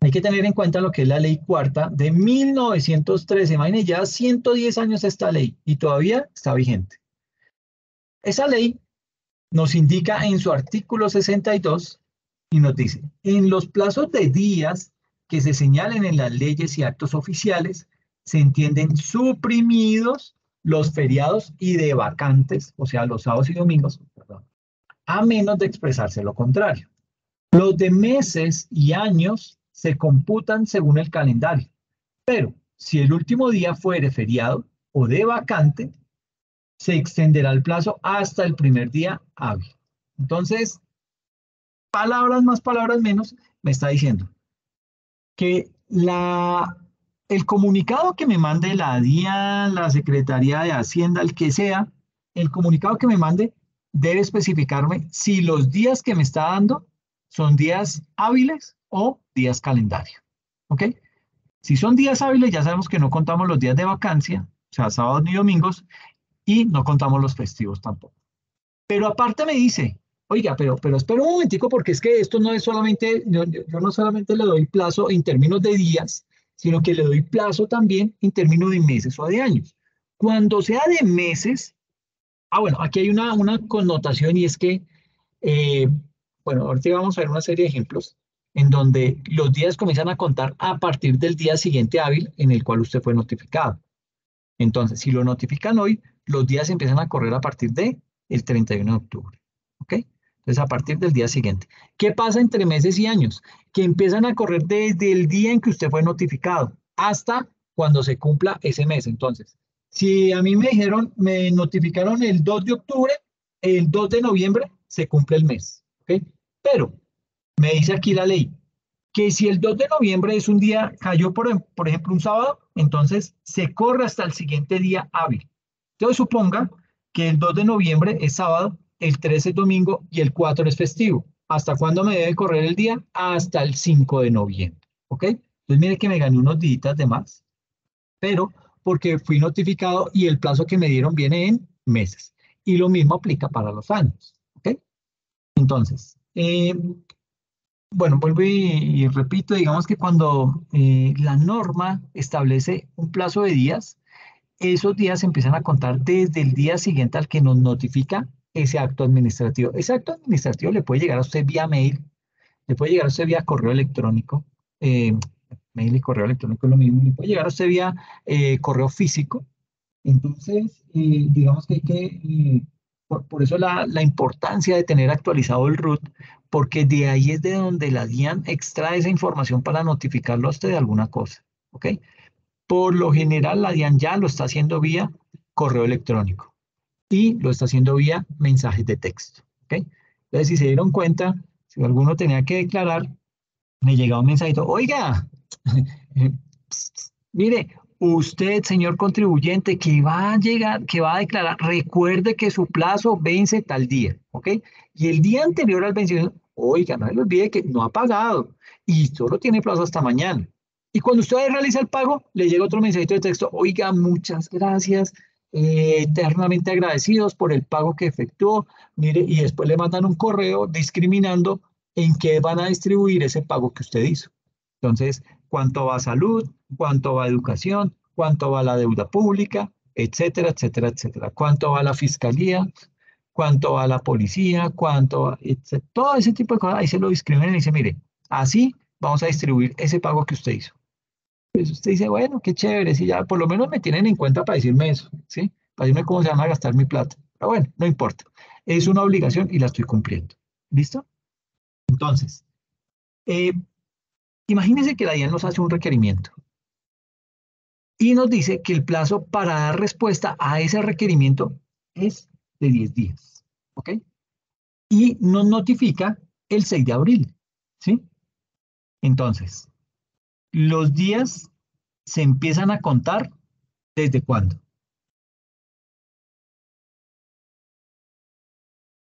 hay que tener en cuenta lo que es la ley cuarta de 1913. Imagínense, ya 110 años esta ley y todavía está vigente. Esa ley nos indica en su artículo 62 y nos dice, en los plazos de días que se señalen en las leyes y actos oficiales, se entienden suprimidos los feriados y de vacantes, o sea, los sábados y domingos, perdón, a menos de expresarse lo contrario. Los de meses y años se computan según el calendario, pero si el último día fuere feriado o de vacante, se extenderá el plazo hasta el primer día hábil. Entonces, palabras más, palabras menos, me está diciendo que el comunicado que me mande la DIAN, la Secretaría de Hacienda, el que sea, el comunicado que me mande debe especificarme si los días que me está dando son días hábiles o días calendario. ¿Ok? Si son días hábiles, ya sabemos que no contamos los días de vacancia, o sea, sábados ni domingos, y no contamos los festivos tampoco. Pero aparte me dice, oiga, pero espera un momentico, porque es que esto no es solamente, yo no solamente le doy plazo en términos de días, sino que le doy plazo también en términos de meses o de años. Cuando sea de meses, bueno, aquí hay una connotación y es que, bueno, ahorita vamos a ver una serie de ejemplos en donde los días comienzan a contar a partir del día siguiente hábil en el cual usted fue notificado. Entonces, si lo notifican hoy, los días empiezan a correr a partir del 31 de octubre. ¿Ok? Entonces, a partir del día siguiente. ¿Qué pasa entre meses y años? Que empiezan a correr desde el día en que usted fue notificado hasta cuando se cumpla ese mes. Entonces, si a mí me notificaron el 2 de octubre, el 2 de noviembre se cumple el mes. ¿Ok? Pero, me dice aquí la ley, que si el 2 de noviembre es un día, cayó por ejemplo un sábado, entonces se corre hasta el siguiente día hábil. Entonces suponga que el 2 de noviembre es sábado, el 3 es domingo y el 4 es festivo. ¿Hasta cuándo me debe correr el día? Hasta el 5 de noviembre. ¿Ok? Entonces mire que me gané unos días de más, pero porque fui notificado y el plazo que me dieron viene en meses. Y lo mismo aplica para los años. ¿Ok? Entonces, bueno, vuelvo y repito, digamos que cuando la norma establece un plazo de días, esos días se empiezan a contar desde el día siguiente al que nos notifica ese acto administrativo. Ese acto administrativo le puede llegar a usted vía mail, le puede llegar a usted vía correo electrónico, mail y correo electrónico es lo mismo, le puede llegar a usted vía correo físico. Entonces, digamos que hay que, por eso la importancia de tener actualizado el RUT, porque de ahí es de donde la DIAN extrae esa información para notificarlo a usted de alguna cosa, ¿ok? Por lo general, la DIAN ya lo está haciendo vía correo electrónico y lo está haciendo vía mensajes de texto, ¿ok? Entonces, si se dieron cuenta, si alguno tenía que declarar, me llegaba un mensajito, oiga, mire, usted, señor contribuyente, que va a llegar, que va a declarar, recuerde que su plazo vence tal día, ¿ok? Y el día anterior al vencimiento, oiga, no se le olvide que no ha pagado y solo tiene plazo hasta mañana. Y cuando usted realiza el pago, le llega otro mensajito de texto, oiga, muchas gracias, eternamente agradecidos por el pago que efectuó, mire, y después le mandan un correo discriminando en qué van a distribuir ese pago que usted hizo. Entonces, cuánto va a salud, cuánto va a educación, cuánto va a la deuda pública, etcétera, etcétera, etcétera. Cuánto va a la fiscalía, cuánto va a la policía, cuánto va, etcétera. Todo ese tipo de cosas, ahí se lo discriminan y dice, mire, así vamos a distribuir ese pago que usted hizo. Pues usted dice, bueno, qué chévere, si ya por lo menos me tienen en cuenta para decirme eso, ¿sí? Para decirme cómo se van a gastar mi plata. Pero bueno, no importa. Es una obligación y la estoy cumpliendo. ¿Listo? Entonces, imagínense que la DIAN nos hace un requerimiento y nos dice que el plazo para dar respuesta a ese requerimiento es de 10 días. ¿Ok? Y nos notifica el 6 de abril. ¿Sí? Entonces, los días se empiezan a contar ¿desde cuándo?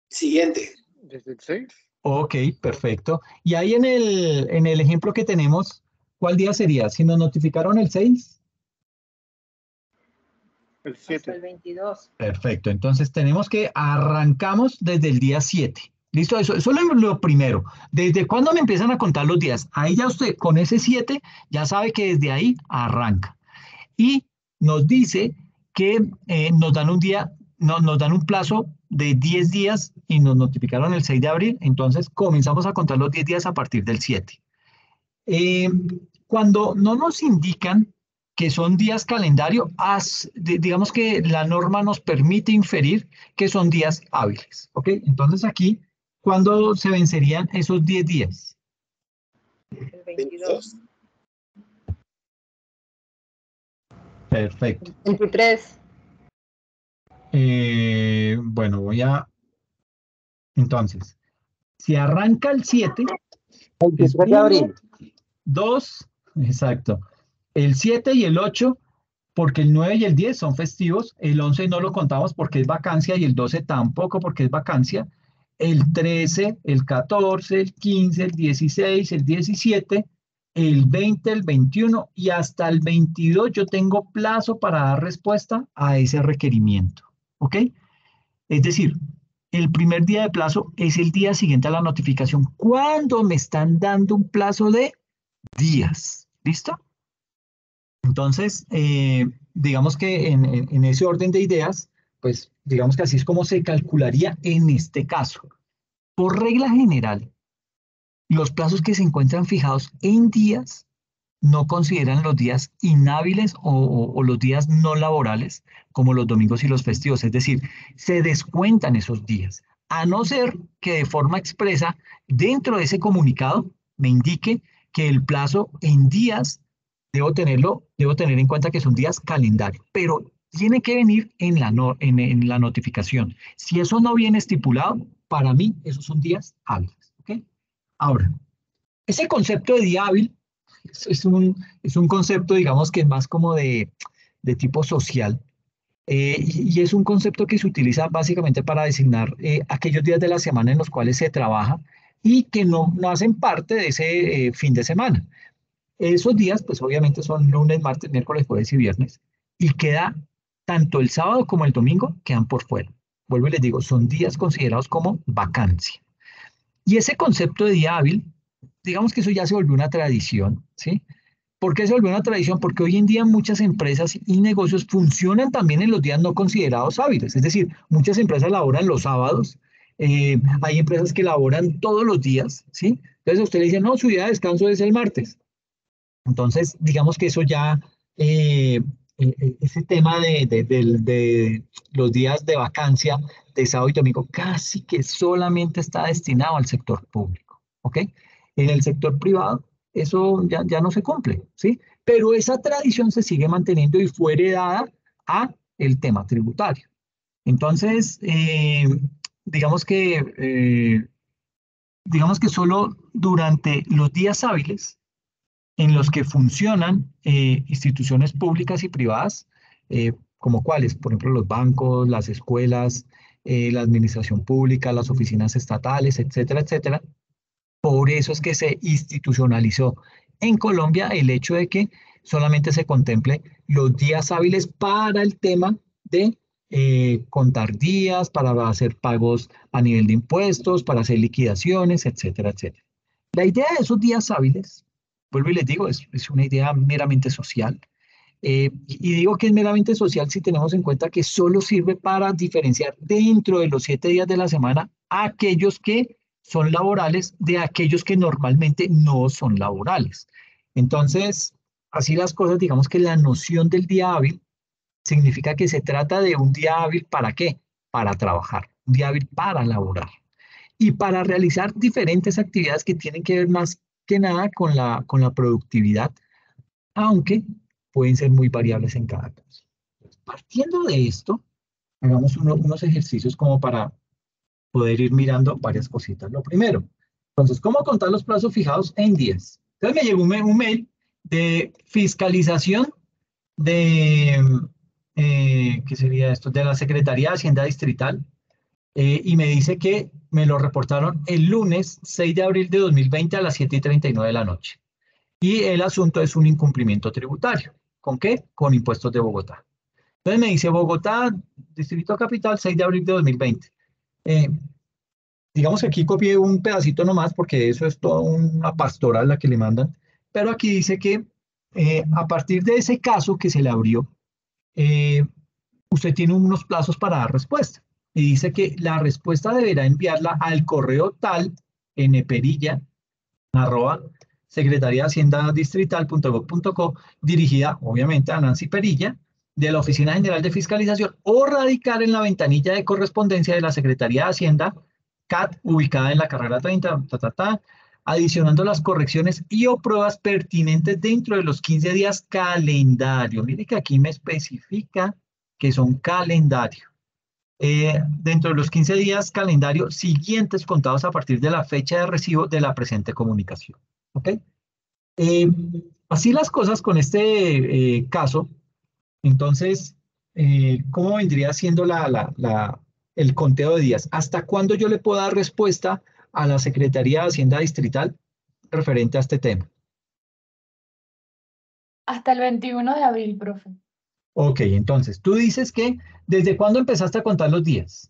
Siguiente. Desde el 6. Ok, perfecto. Y ahí en el ejemplo que tenemos, ¿cuál día sería? Si nos notificaron el 6. El Hasta el 7. 22. Perfecto. Entonces tenemos que arrancamos desde el día 7. ¿Listo? Eso es lo primero. ¿Desde cuándo me empiezan a contar los días? Ahí ya usted con ese 7 ya sabe que desde ahí arranca. Y nos dice que nos dan un día, nos dan un plazo de 10 días y nos notificaron el 6 de abril, entonces comenzamos a contar los 10 días a partir del 7. Cuando no nos indican que son días calendario, digamos que la norma nos permite inferir que son días hábiles, ¿ok? Entonces aquí, ¿cuándo se vencerían esos 10 días? El 22. Perfecto. 23. Bueno, entonces, si arranca el 7, es 23 de abril. 2, exacto. El 7 y el 8, porque el 9 y el 10 son festivos. El 11 no lo contamos porque es vacancia y el 12 tampoco porque es vacancia. El 13, el 14, el 15, el 16, el 17, el 20, el 21 y hasta el 22 yo tengo plazo para dar respuesta a ese requerimiento. ¿Ok? Es decir, el primer día de plazo es el día siguiente a la notificación, cuando me están dando un plazo de días. ¿Listo? Entonces, digamos que en ese orden de ideas, pues digamos que así es como se calcularía en este caso. Por regla general, los plazos que se encuentran fijados en días no consideran los días inhábiles o los días no laborales, como los domingos y los festivos. Es decir, se descuentan esos días, a no ser que de forma expresa, dentro de ese comunicado, me indique que el plazo en días debo tener en cuenta que son días calendario, pero tiene que venir en la notificación. Si eso no viene estipulado, para mí esos son días hábiles. ¿Okay? Ahora, ese concepto de día hábil es un concepto, digamos, que es más como de tipo social, y es un concepto que se utiliza básicamente para designar aquellos días de la semana en los cuales se trabaja y que no hacen parte de ese fin de semana. Esos días, pues obviamente son lunes, martes, miércoles, jueves y viernes, y queda tanto el sábado como el domingo quedan por fuera. Vuelvo y les digo, son días considerados como vacancia. Y ese concepto de día hábil, digamos que eso ya se volvió una tradición, ¿sí? ¿Por qué se volvió una tradición? Porque hoy en día muchas empresas y negocios funcionan también en los días no considerados hábiles. Es decir, muchas empresas laboran los sábados, hay empresas que laboran todos los días, ¿sí? Entonces a usted le dicen, no, su día de descanso es el martes. Entonces, digamos que eso ya, ese tema de los días de vacancia de sábado y domingo casi que solamente está destinado al sector público, ¿ok? En el sector privado eso ya no se cumple, ¿sí? Pero esa tradición se sigue manteniendo y fue heredada a el tema tributario. Entonces, digamos que solo durante los días hábiles en los que funcionan instituciones públicas y privadas, como cuáles, por ejemplo, los bancos, las escuelas, la administración pública, las oficinas estatales, etcétera, etcétera. Por eso es que se institucionalizó en Colombia el hecho de que solamente se contemple los días hábiles para el tema de contar días, para hacer pagos a nivel de impuestos, para hacer liquidaciones, etcétera, etcétera. La idea de esos días hábiles, vuelvo y les digo, es una idea meramente social. Y digo que es meramente social si tenemos en cuenta que solo sirve para diferenciar dentro de los 7 días de la semana aquellos que son laborales de aquellos que normalmente no son laborales. Entonces, así las cosas, digamos que la noción del día hábil significa que se trata de un día hábil ¿para qué? Para trabajar, un día hábil para laborar y para realizar diferentes actividades que tienen que ver más que nada con la productividad, aunque pueden ser muy variables en cada caso. Partiendo de esto, hagamos unos ejercicios como para poder ir mirando varias cositas. Lo primero, entonces, ¿cómo contar los plazos fijados en días? Entonces me llegó un mail de fiscalización de, ¿qué sería esto? De la Secretaría de Hacienda Distrital, y me dice que me lo reportaron el lunes 6 de abril de 2020 a las 7:39 de la noche. Y el asunto es un incumplimiento tributario. ¿Con qué? Con impuestos de Bogotá. Entonces me dice Bogotá, Distrito Capital, 6 de abril de 2020. Digamos que aquí copié un pedacito nomás porque eso es toda una pastoral la que le mandan. Pero aquí dice que a partir de ese caso que se le abrió, usted tiene unos plazos para dar respuesta. Y dice que la respuesta deberá enviarla al correo tal, nperilla@secretariahaciendadistrital.gov.co, dirigida obviamente a Nancy Perilla, de la Oficina General de Fiscalización, o radicar en la ventanilla de correspondencia de la Secretaría de Hacienda, CAT, ubicada en la carrera 30, adicionando las correcciones y o pruebas pertinentes dentro de los 15 días calendario. Mire que aquí me especifica que son calendario. Dentro de los 15 días calendario siguientes contados a partir de la fecha de recibo de la presente comunicación. ¿Ok? Así las cosas con este caso, entonces, ¿cómo vendría siendo el conteo de días? ¿Hasta cuándo yo le puedo dar respuesta a la Secretaría de Hacienda Distrital referente a este tema? Hasta el 21 de abril, profe. Ok, entonces, tú dices que ¿desde cuándo empezaste a contar los días?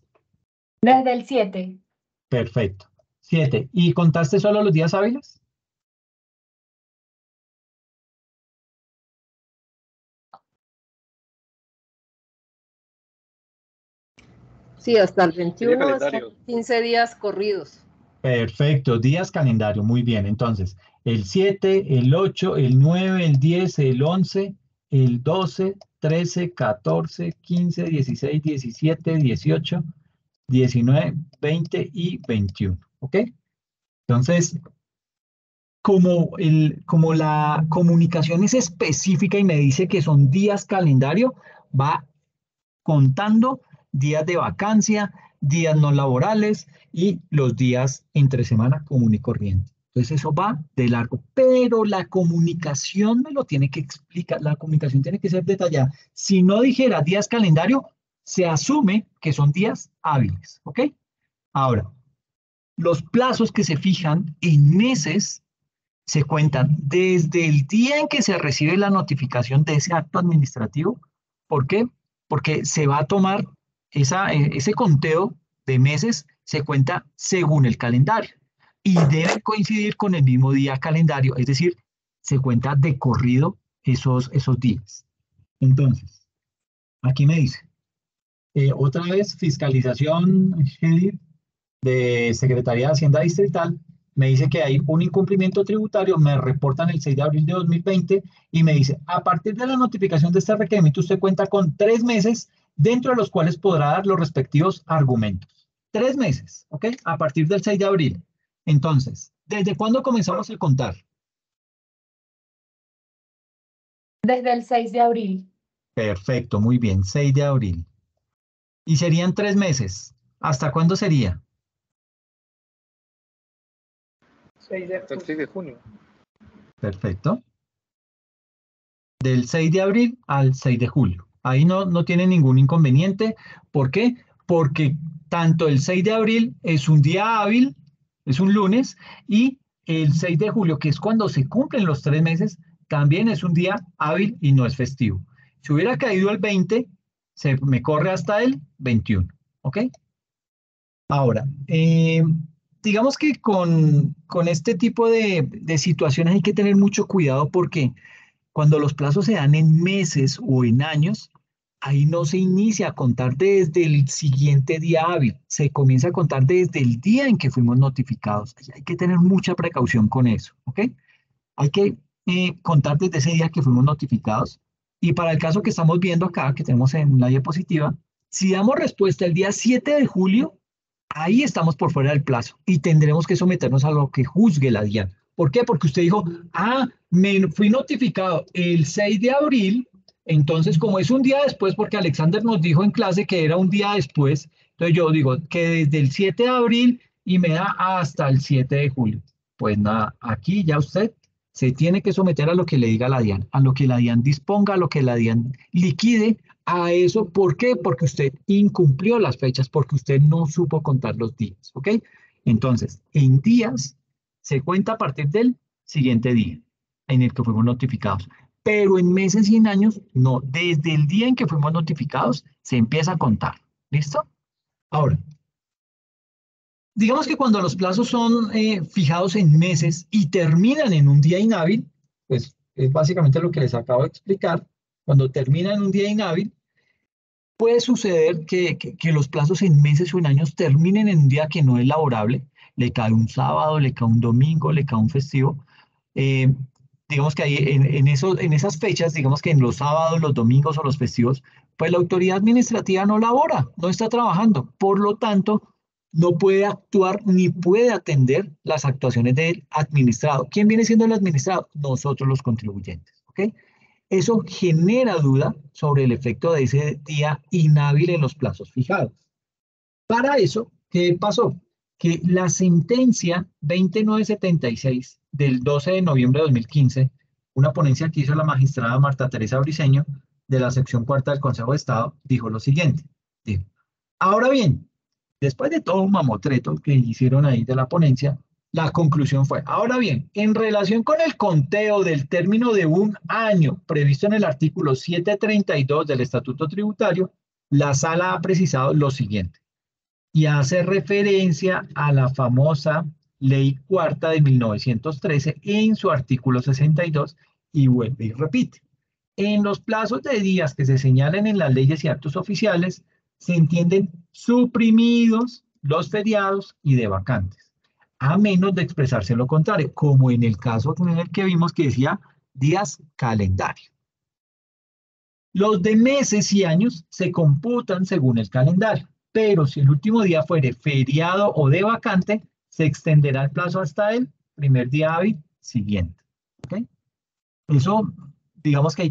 Desde el 7. Perfecto. 7. ¿Y contaste solo los días hábiles? Sí, hasta el 21, son 15 días corridos. Perfecto, días calendario, muy bien. Entonces, el 7, el 8, el 9, el 10, el 11, el 12, 13, 14, 15, 16, 17, 18, 19, 20 y 21. ¿Ok? Entonces, como la comunicación es específica y me dice que son días calendario, va contando días de vacancia, días no laborales y los días entre semana común y corriente. Entonces eso va de largo, pero la comunicación me lo tiene que explicar, la comunicación tiene que ser detallada. Si no dijera días calendario, se asume que son días hábiles, ¿ok? Ahora, los plazos que se fijan en meses se cuentan desde el día en que se recibe la notificación de ese acto administrativo. ¿Por qué? Porque se va a tomar ese conteo de meses, se cuenta según el calendario y debe coincidir con el mismo día calendario, es decir, se cuenta de corrido esos días. Entonces, aquí me dice, otra vez, fiscalización de Secretaría de Hacienda Distrital, me dice que hay un incumplimiento tributario, me reportan el 6 de abril de 2020 y me dice, a partir de la notificación de este requerimiento, usted cuenta con 3 meses dentro de los cuales podrá dar los respectivos argumentos. 3 meses, ¿ok? A partir del 6 de abril. Entonces, ¿desde cuándo comenzamos a contar? Desde el 6 de abril. Perfecto, muy bien, 6 de abril. Y serían 3 meses. ¿Hasta cuándo sería? 6 de junio. Perfecto. Del 6 de abril al 6 de julio. Ahí no tiene ningún inconveniente. ¿Por qué? Porque tanto el 6 de abril es un día hábil, es un lunes, y el 6 de julio, que es cuando se cumplen los 3 meses, también es un día hábil y no es festivo. Si hubiera caído el 20, me corre hasta el 21, ¿ok? Ahora, digamos que con este tipo de situaciones hay que tener mucho cuidado porque cuando los plazos se dan en meses o en años, ahí no se inicia a contar desde el siguiente día hábil, se comienza a contar desde el día en que fuimos notificados. Hay que tener mucha precaución con eso, ¿ok? Hay que contar desde ese día que fuimos notificados. Y para el caso que estamos viendo acá, que tenemos en la diapositiva, si damos respuesta el día 7 de julio, ahí estamos por fuera del plazo y tendremos que someternos a lo que juzgue la DIAN. ¿Por qué? Porque usted dijo, me fui notificado el 6 de abril, entonces como es un día después, porque Alexander nos dijo en clase que era un día después, entonces yo digo que desde el 7 de abril y me da hasta el 7 de julio. Pues nada, aquí ya usted se tiene que someter a lo que le diga la DIAN, a lo que la DIAN disponga, a lo que la DIAN liquide, a eso. ¿Por qué? Porque usted incumplió las fechas, porque usted no supo contar los días, ¿ok? Entonces, en días se cuenta a partir del siguiente día en el que fuimos notificados. Pero en meses y en años, no. Desde el día en que fuimos notificados, se empieza a contar. ¿Listo? Ahora, digamos que cuando los plazos son fijados en meses y terminan en un día inhábil, pues es básicamente lo que les acabo de explicar. Cuando termina en un día inhábil, puede suceder que los plazos en meses o en años terminen en un día que no es laborable. Le cae un sábado, le cae un domingo, le cae un festivo. Digamos que ahí, en esas fechas, digamos que en los sábados, los domingos o los festivos, pues la autoridad administrativa no labora, no está trabajando. Por lo tanto, no puede actuar ni puede atender las actuaciones del administrado. ¿Quién viene siendo el administrado? Nosotros los contribuyentes, ¿ok? Eso genera duda sobre el efecto de ese día inhábil en los plazos fijados. Para eso, ¿qué pasó? Que la sentencia 20976 del 12 de noviembre de 2015, una ponencia que hizo la magistrada Marta Teresa Briceño de la sección cuarta del Consejo de Estado, dijo lo siguiente. Dijo, ahora bien, después de todo un mamotreto que hicieron ahí de la ponencia, la conclusión fue, ahora bien, en relación con el conteo del término de un año previsto en el artículo 732 del Estatuto Tributario, la Sala ha precisado lo siguiente, y hace referencia a la famosa Ley Cuarta de 1913 en su artículo 62 y vuelve y repite. En los plazos de días que se señalen en las leyes y actos oficiales, se entienden suprimidos los feriados y de vacantes, a menos de expresarse lo contrario, como en el caso en el que vimos que decía días calendario. Los de meses y años se computan según el calendario, pero si el último día fuere feriado o de vacante, se extenderá el plazo hasta el primer día hábil siguiente. ¿Okay? Eso, digamos que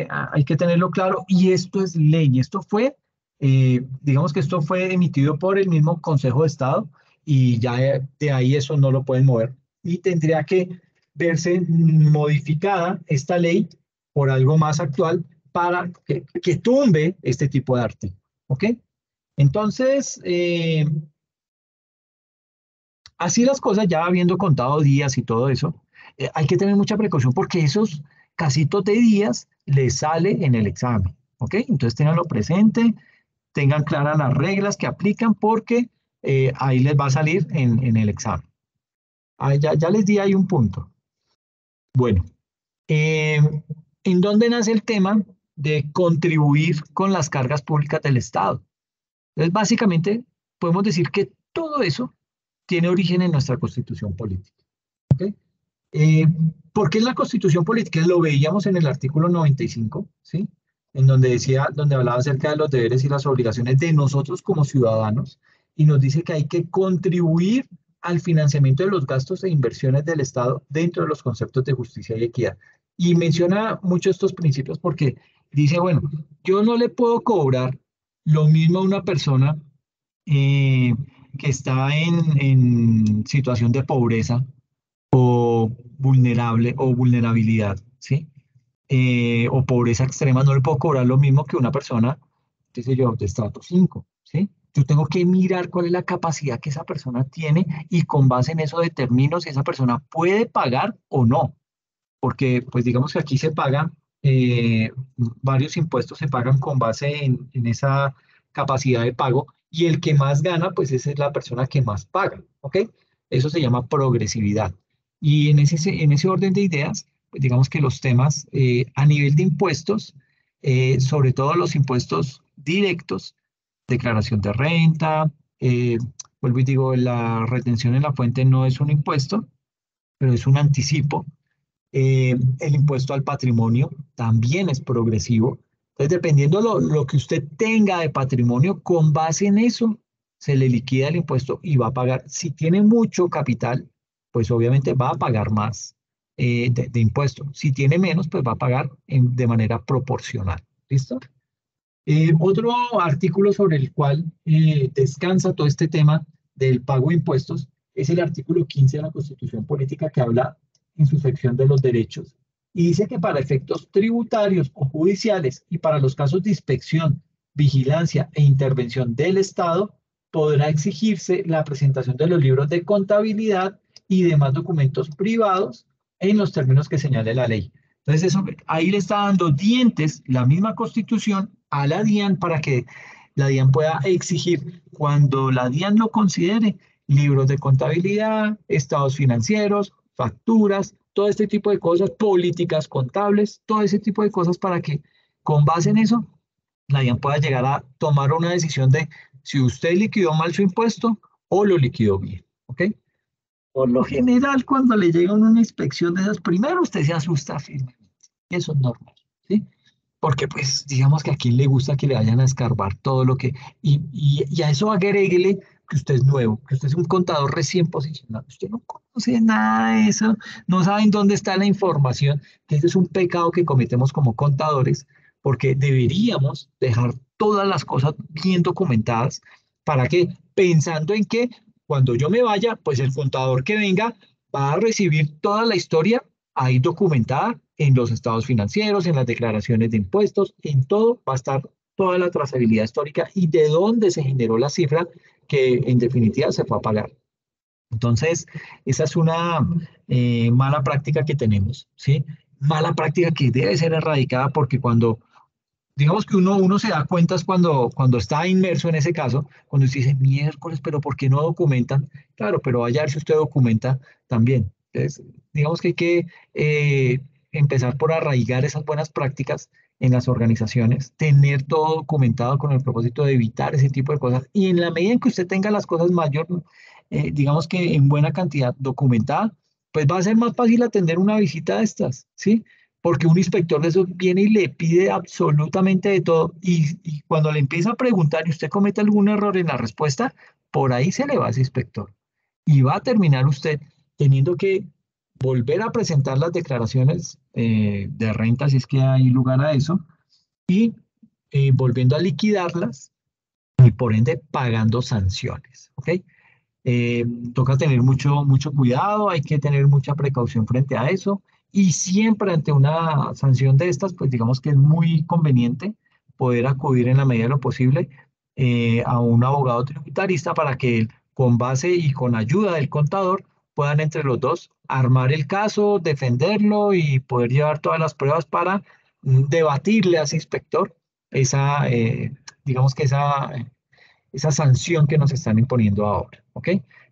hay que tenerlo claro, y esto es ley, esto fue, digamos que esto fue emitido por el mismo Consejo de Estado, y ya de ahí eso no lo pueden mover. Y tendría que verse modificada esta ley por algo más actual para que tumbe este tipo de artículo. ¿Ok? Entonces, así las cosas, ya habiendo contado días y todo eso, hay que tener mucha precaución porque esos casitos de días les sale en el examen. ¿Ok? Entonces tenganlo presente, tengan claras las reglas que aplican porque ahí les va a salir en el examen. Ya les di ahí un punto. Bueno, ¿en dónde nace el tema de contribuir con las cargas públicas del Estado? Entonces, básicamente, podemos decir que todo eso tiene origen en nuestra Constitución Política. ¿Okay? ¿Por qué en la Constitución Política? Lo veíamos en el artículo 95, ¿sí? En donde hablaba acerca de los deberes y las obligaciones de nosotros como ciudadanos, y nos dice que hay que contribuir al financiamiento de los gastos e inversiones del Estado dentro de los conceptos de justicia y equidad. Y menciona mucho estos principios porque dice, bueno, yo no le puedo cobrar lo mismo a una persona que está en situación de pobreza o vulnerable o vulnerabilidad, ¿sí? O pobreza extrema, no le puedo cobrar lo mismo que una persona, qué sé yo, de estrato 5, ¿sí? Yo tengo que mirar cuál es la capacidad que esa persona tiene y con base en eso determino si esa persona puede pagar o no. Porque, pues digamos que aquí se paga varios impuestos se pagan con base en esa capacidad de pago y el que más gana, pues esa es la persona que más paga, ¿ok? Eso se llama progresividad. Y en ese orden de ideas, pues digamos que los temas a nivel de impuestos, sobre todo los impuestos directos, declaración de renta, vuelvo y digo, la retención en la fuente no es un impuesto, pero es un anticipo. El impuesto al patrimonio también es progresivo. Entonces, dependiendo lo que usted tenga de patrimonio, con base en eso, se le liquida el impuesto y va a pagar. Si tiene mucho capital, pues obviamente va a pagar más de impuesto. Si tiene menos, pues va a pagar de manera proporcional. ¿Listo? Otro artículo sobre el cual descansa todo este tema del pago de impuestos es el artículo 15 de la Constitución Política, que habla en su sección de los derechos y dice que para efectos tributarios o judiciales y para los casos de inspección, vigilancia e intervención del Estado, podrá exigirse la presentación de los libros de contabilidad y demás documentos privados en los términos que señale la ley. Entonces, eso, ahí le está dando dientes la misma Constitución a la DIAN para que la DIAN pueda exigir, cuando la DIAN lo considere, libros de contabilidad, estados financieros, facturas, todo este tipo de cosas, políticas contables, todo ese tipo de cosas para que con base en eso, la DIAN pueda llegar a tomar una decisión de si usted liquidó mal su impuesto o lo liquidó bien, ¿ok? Por lo general, cuando le llega una inspección de esas, primero usted se asusta firmemente. Eso es normal, ¿sí? Porque, pues, digamos que a quien le gusta que le vayan a escarbar todo lo que... Y a eso agréguele que usted es nuevo, que usted es un contador recién posicionado. Usted no conoce nada de eso, no saben dónde está la información, que ese es un pecado que cometemos como contadores, porque deberíamos dejar todas las cosas bien documentadas. ¿Para qué? Pensando en que cuando yo me vaya, pues el contador que venga va a recibir toda la historia ahí documentada en los estados financieros, en las declaraciones de impuestos, en todo va a estar toda la trazabilidad histórica y de dónde se generó la cifra que en definitiva se fue a pagar. Entonces, esa es una mala práctica que tenemos, ¿sí? Mala práctica que debe ser erradicada porque cuando digamos que uno se da cuentas cuando está inmerso en ese caso, cuando usted dice, miércoles, pero ¿por qué no documentan? Claro, pero vaya a ver si usted documenta también. Entonces, digamos que hay que empezar por arraigar esas buenas prácticas en las organizaciones, tener todo documentado con el propósito de evitar ese tipo de cosas. Y en la medida en que usted tenga las cosas mayor, digamos que en buena cantidad documentada, pues va a ser más fácil atender una visita de estas, ¿sí? Porque un inspector de esos viene y le pide absolutamente de todo y cuando le empieza a preguntar y usted comete algún error en la respuesta, por ahí se le va ese inspector. Y va a terminar usted teniendo que volver a presentar las declaraciones de renta, si es que hay lugar a eso, y volviendo a liquidarlas y por ende pagando sanciones, ¿ok? Toca tener mucho cuidado, hay que tener mucha precaución frente a eso. Y siempre ante una sanción de estas, pues digamos que es muy conveniente poder acudir en la medida de lo posible a un abogado tributarista para que él, con base y con ayuda del contador, puedan entre los dos armar el caso, defenderlo y poder llevar todas las pruebas para debatirle a ese inspector esa, digamos que esa sanción que nos están imponiendo ahora, ¿ok?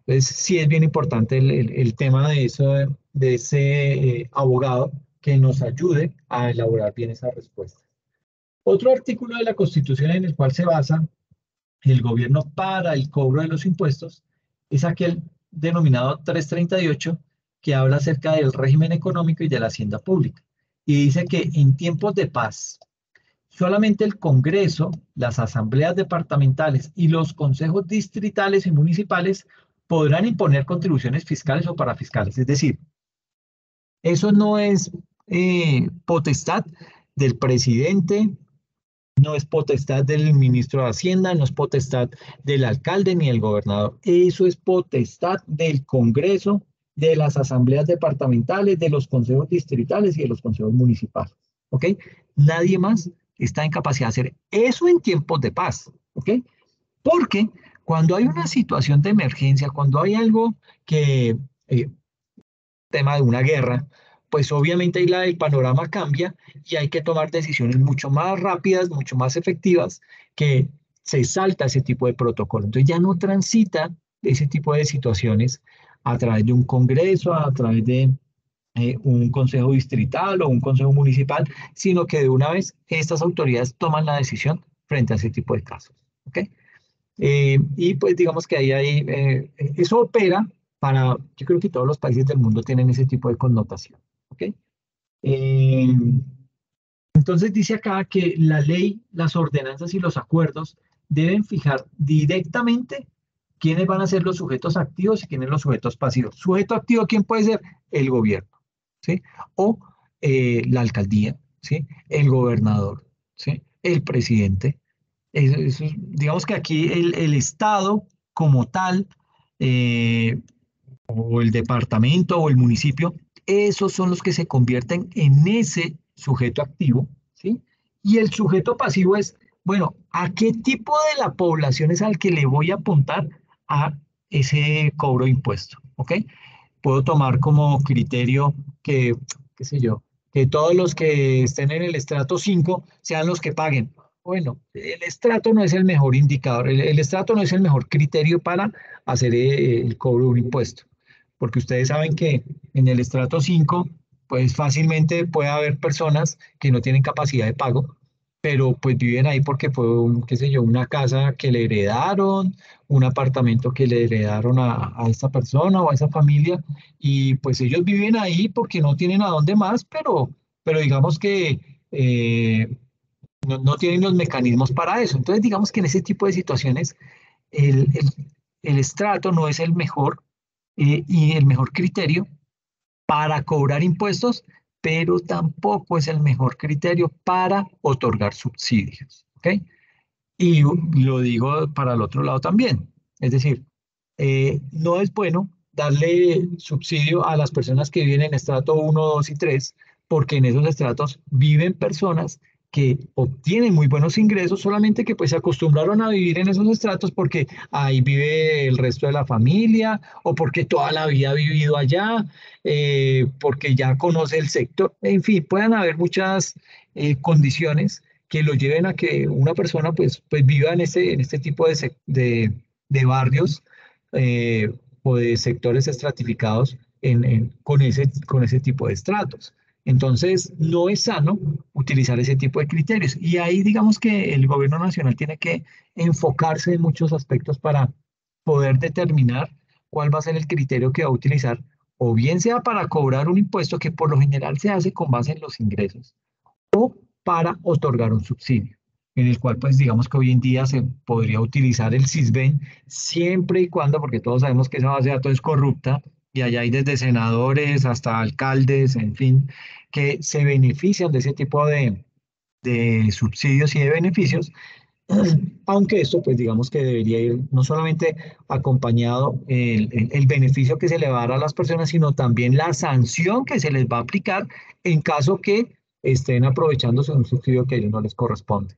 Entonces, sí es bien importante el tema de eso, de ese abogado que nos ayude a elaborar bien esas respuestas. Otro artículo de la Constitución en el cual se basa el gobierno para el cobro de los impuestos es aquel denominado 338 que habla acerca del régimen económico y de la hacienda pública. Y dice que en tiempos de paz, solamente el Congreso, las asambleas departamentales y los consejos distritales y municipales podrán imponer contribuciones fiscales o parafiscales. Es decir, eso no es potestad del presidente, no es potestad del ministro de Hacienda, no es potestad del alcalde ni del gobernador. Eso es potestad del Congreso, de las asambleas departamentales, de los consejos distritales y de los consejos municipales. ¿Ok? Nadie más está en capacidad de hacer eso en tiempos de paz. ¿Ok? Porque cuando hay una situación de emergencia, cuando hay algo que, tema de una guerra, pues obviamente ahí el panorama cambia y hay que tomar decisiones mucho más rápidas, mucho más efectivas, que se salta ese tipo de protocolo. Entonces ya no transita ese tipo de situaciones a través de un congreso, a través de un consejo distrital o un consejo municipal, sino que de una vez estas autoridades toman la decisión frente a ese tipo de casos. ¿Ok? Y pues digamos que eso opera para, yo creo que todos los países del mundo tienen ese tipo de connotación. ¿Ok? Entonces dice acá que la ley, las ordenanzas y los acuerdos deben fijar directamente quiénes van a ser los sujetos activos y quiénes los sujetos pasivos. Sujeto activo, ¿quién puede ser? El gobierno, ¿sí? O la alcaldía, ¿sí? El gobernador, ¿sí? El presidente. Digamos que aquí el Estado como tal, o el departamento o el municipio, esos son los que se convierten en ese sujeto activo, ¿sí? Y el sujeto pasivo es, bueno, ¿a qué tipo de la población es al que le voy a apuntar a ese cobro de impuesto? ¿Ok? Puedo tomar como criterio que, qué sé yo, que todos los que estén en el estrato 5 sean los que paguen. Bueno, el estrato no es el mejor indicador, el estrato no es el mejor criterio para hacer el cobro de un impuesto, porque ustedes saben que en el estrato 5, pues fácilmente puede haber personas que no tienen capacidad de pago, pero pues viven ahí porque fue, qué sé yo, una casa que le heredaron, un apartamento que le heredaron a esta persona o a esa familia, y pues ellos viven ahí porque no tienen a dónde más, pero digamos que no tienen los mecanismos para eso. Entonces, digamos que en ese tipo de situaciones, el, el, el estrato no es el mejor y el mejor criterio para cobrar impuestos, pero tampoco es el mejor criterio para otorgar subsidios. ¿Ok? Y lo digo para el otro lado también. Es decir, no es bueno darle subsidio a las personas que viven en estrato 1, 2 y 3, porque en esos estratos viven personas que obtienen muy buenos ingresos, solamente que pues se acostumbraron a vivir en esos estratos porque ahí vive el resto de la familia o porque toda la vida ha vivido allá, porque ya conoce el sector, en fin, pueden haber muchas condiciones que lo lleven a que una persona pues viva en este tipo de barrios o de sectores estratificados con ese tipo de estratos. Entonces, no es sano utilizar ese tipo de criterios. Y ahí digamos que el gobierno nacional tiene que enfocarse en muchos aspectos para poder determinar cuál va a ser el criterio que va a utilizar, o bien sea para cobrar un impuesto que por lo general se hace con base en los ingresos, o para otorgar un subsidio, en el cual pues digamos que hoy en día se podría utilizar el Sisbén siempre y cuando, porque todos sabemos que esa base de datos es corrupta y allá hay desde senadores hasta alcaldes, en fin, que se benefician de ese tipo de subsidios y de beneficios, aunque esto pues digamos que debería ir no solamente acompañado el beneficio que se le va a dar a las personas, sino también la sanción que se les va a aplicar en caso que estén aprovechándose de un subsidio que a ellos no les corresponde.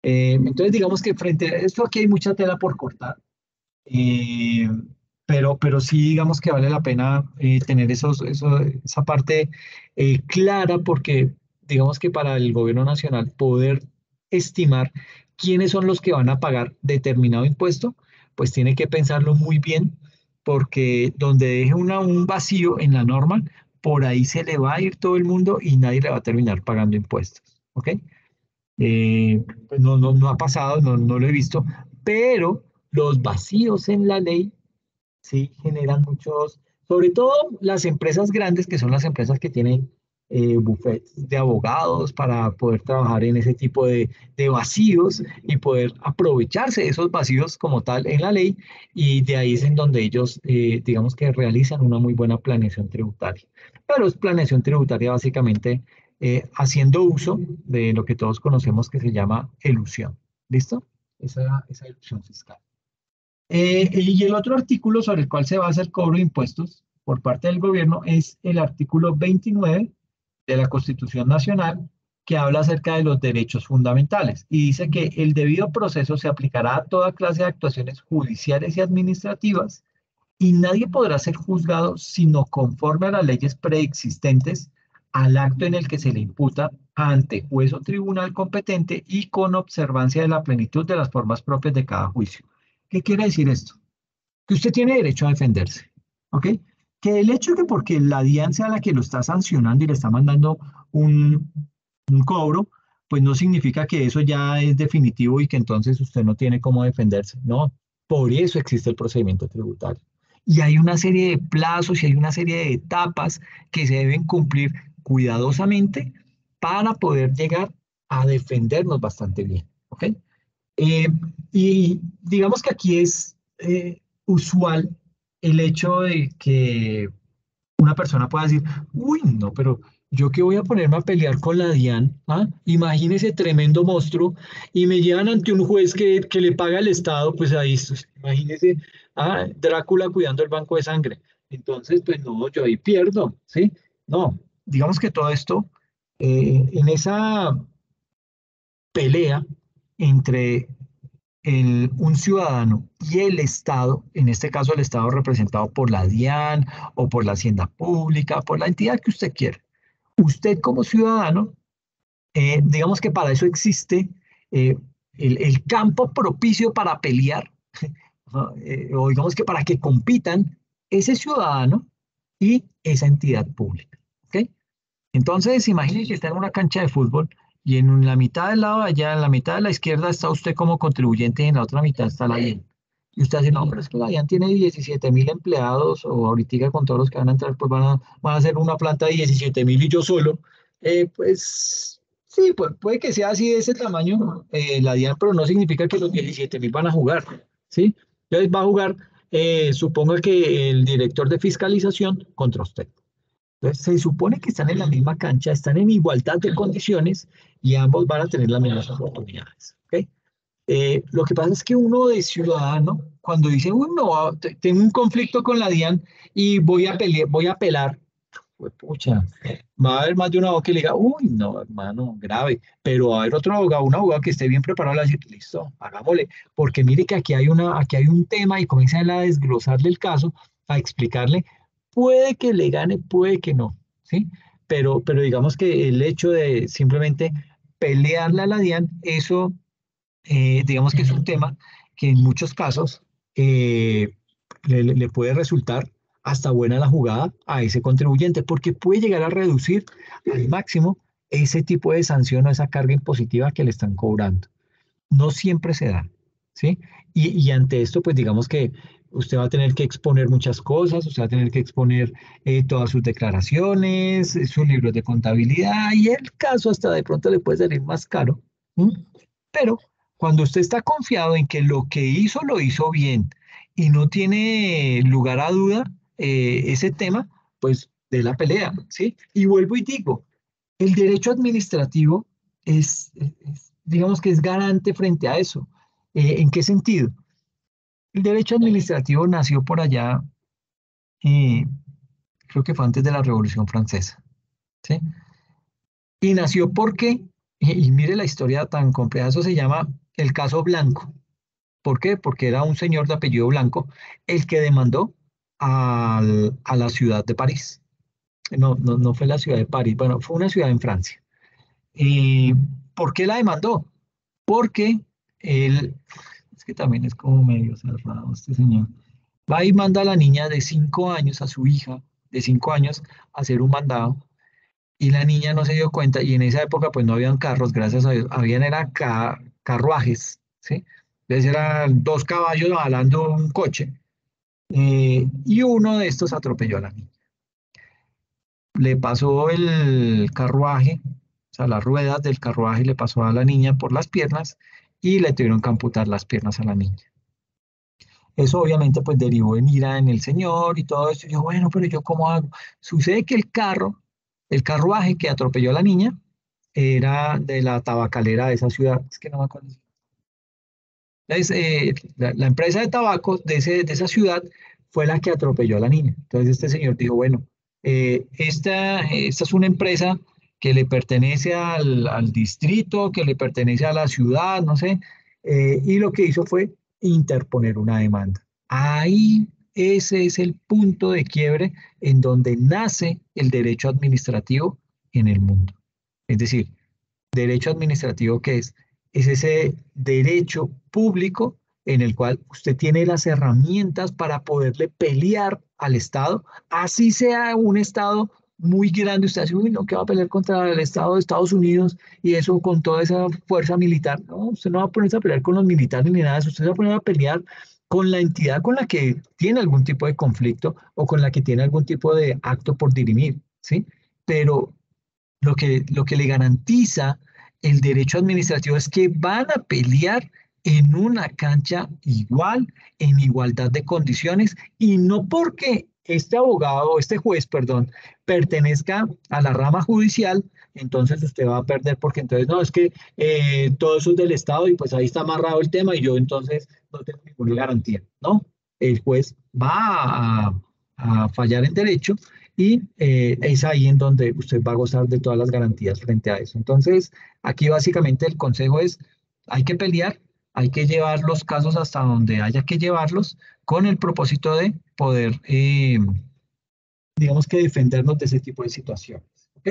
Entonces digamos que frente a esto aquí hay mucha tela por cortar, eh, pero sí digamos que vale la pena tener esa parte clara, porque digamos que para el gobierno nacional poder estimar quiénes son los que van a pagar determinado impuesto, pues tiene que pensarlo muy bien, porque donde deje un vacío en la norma, por ahí se le va a ir todo el mundo y nadie le va a terminar pagando impuestos. ¿Ok? Pues no ha pasado, no lo he visto, pero los vacíos en la ley sí generan muchos, sobre todo las empresas grandes, que son las empresas que tienen bufetes de abogados para poder trabajar en ese tipo de vacíos y poder aprovecharse de esos vacíos como tal en la ley, y de ahí es en donde ellos, digamos que realizan una muy buena planeación tributaria. Pero es planeación tributaria básicamente haciendo uso de lo que todos conocemos que se llama elusión. ¿Listo? Esa elusión fiscal. Y el otro artículo sobre el cual se basa el cobro de impuestos por parte del gobierno es el artículo 29 de la Constitución Nacional, que habla acerca de los derechos fundamentales y dice que el debido proceso se aplicará a toda clase de actuaciones judiciales y administrativas, y nadie podrá ser juzgado sino conforme a las leyes preexistentes al acto en el que se le imputa ante juez o tribunal competente y con observancia de la plenitud de las formas propias de cada juicio. ¿Qué quiere decir esto? Que usted tiene derecho a defenderse, ¿ok? Que el hecho de que porque la DIAN sea la que lo está sancionando y le está mandando un cobro, pues no significa que eso ya es definitivo y que entonces usted no tiene cómo defenderse. No, por eso existe el procedimiento tributario. Y hay una serie de plazos y hay una serie de etapas que se deben cumplir cuidadosamente para poder llegar a defendernos bastante bien, ¿ok? Y digamos que aquí es usual el hecho de que una persona pueda decir, uy, no, pero yo qué voy a ponerme a pelear con la DIAN, ¿ah? Imagínese tremendo monstruo, y me llevan ante un juez que le paga el Estado, pues ahí, imagínese, Drácula cuidando el banco de sangre. Entonces, pues no, yo ahí pierdo, ¿sí? No, digamos que todo esto, en esa pelea entre un ciudadano y el Estado, en este caso el Estado representado por la DIAN o por la Hacienda Pública, por la entidad que usted quiera. Usted como ciudadano, digamos que para eso existe el campo propicio para pelear, o digamos que para que compitan ese ciudadano y esa entidad pública. ¿Ok? Entonces, imagínese que está en una cancha de fútbol y en la mitad del lado de allá, en la mitad de la izquierda está usted como contribuyente y en la otra mitad está la DIAN. Y usted dice, no, pero es que la DIAN tiene 17.000 empleados, o ahorita con todos los que van a entrar, pues van a hacer una planta de 17.000 y yo solo. Pues sí, pues, puede que sea así de ese tamaño la DIAN, pero no significa que los 17.000 van a jugar, ¿sí? Entonces va a jugar, supongo que el director de fiscalización contra usted. Entonces, se supone que están en la misma cancha, están en igualdad de condiciones y ambos van a tener las mismas oportunidades. ¿Okay? Lo que pasa es que uno de ciudadano, cuando dice, uy, no, tengo un conflicto con la DIAN y voy a pelear, voy a apelar, pues, pucha, va a haber más de un abogado que le diga, uy, no, hermano, grave, pero va a haber otro abogado, un abogado que esté bien preparado, le va a decir, listo, hagámosle, porque mire que aquí hay un tema y comienza a desglosarle el caso, a explicarle. Puede que le gane, puede que no, ¿sí? Pero digamos que el hecho de simplemente pelearle a la DIAN, eso, digamos que es un tema que en muchos casos le puede resultar hasta buena la jugada a ese contribuyente, porque puede llegar a reducir al máximo ese tipo de sanción o esa carga impositiva que le están cobrando. No siempre se da, ¿sí? Y ante esto, pues digamos que usted va a tener que exponer muchas cosas, usted va a tener que exponer todas sus declaraciones, sus libros de contabilidad, y el caso hasta de pronto le puede salir más caro. Pero cuando usted está confiado en que lo que hizo lo hizo bien y no tiene lugar a duda ese tema, pues de la pelea, ¿sí? Y vuelvo y digo, el derecho administrativo digamos que es garante frente a eso. ¿En qué sentido? El derecho administrativo nació por allá, creo que fue antes de la Revolución Francesa, ¿sí? Y nació porque, y mire la historia tan compleja, eso se llama el caso Blanco. ¿Por qué? Porque era un señor de apellido Blanco el que demandó a la ciudad de París. No fue la ciudad de París, bueno, fue una ciudad en Francia. ¿Por qué la demandó? Porque él, es que también es como medio cerrado este señor, va y manda a la niña de 5 años, a su hija de 5 años, a hacer un mandado, y la niña no se dio cuenta, y en esa época pues no habían carros, gracias a Dios, habían carruajes, ¿sí? Entonces eran 2 caballos jalando un coche, y uno de estos atropelló a la niña. Le pasó el carruaje, o sea, las ruedas del carruaje le pasó a la niña por las piernas y le tuvieron que amputar las piernas a la niña. Eso obviamente pues derivó en ira en el señor y todo esto. Y yo, bueno, pero ¿yo cómo hago? Sucede que el carruaje que atropelló a la niña era de la tabacalera de esa ciudad. Es que no me acuerdo. Entonces, la empresa de tabaco de esa ciudad fue la que atropelló a la niña. Entonces este señor dijo, bueno, esta es una empresa que le pertenece al distrito, que le pertenece a la ciudad, no sé, y lo que hizo fue interponer una demanda. Ahí ese es el punto de quiebre en donde nace el derecho administrativo en el mundo. Es decir, derecho administrativo, ¿qué es? Es ese derecho público en el cual usted tiene las herramientas para poderle pelear al Estado, así sea un Estado muy grande. Usted dice, uy, no, que va a pelear contra el Estado de Estados Unidos y eso con toda esa fuerza militar. No, usted no va a ponerse a pelear con los militares ni nada de eso, usted se va a poner a pelear con la entidad con la que tiene algún tipo de conflicto o con la que tiene algún tipo de acto por dirimir, ¿sí? Pero lo que le garantiza el derecho administrativo es que van a pelear en una cancha igual, en igualdad de condiciones, y no porque este abogado, este juez, perdón, pertenezca a la rama judicial, entonces usted va a perder, porque entonces no, es que todo eso es del Estado y pues ahí está amarrado el tema y yo entonces no tengo ninguna garantía. No, el juez va a fallar en derecho y es ahí en donde usted va a gozar de todas las garantías frente a eso. Entonces, aquí básicamente el consejo es, hay que pelear, hay que llevar los casos hasta donde haya que llevarlos con el propósito de poder, digamos que defendernos de ese tipo de situaciones. ¿Ok?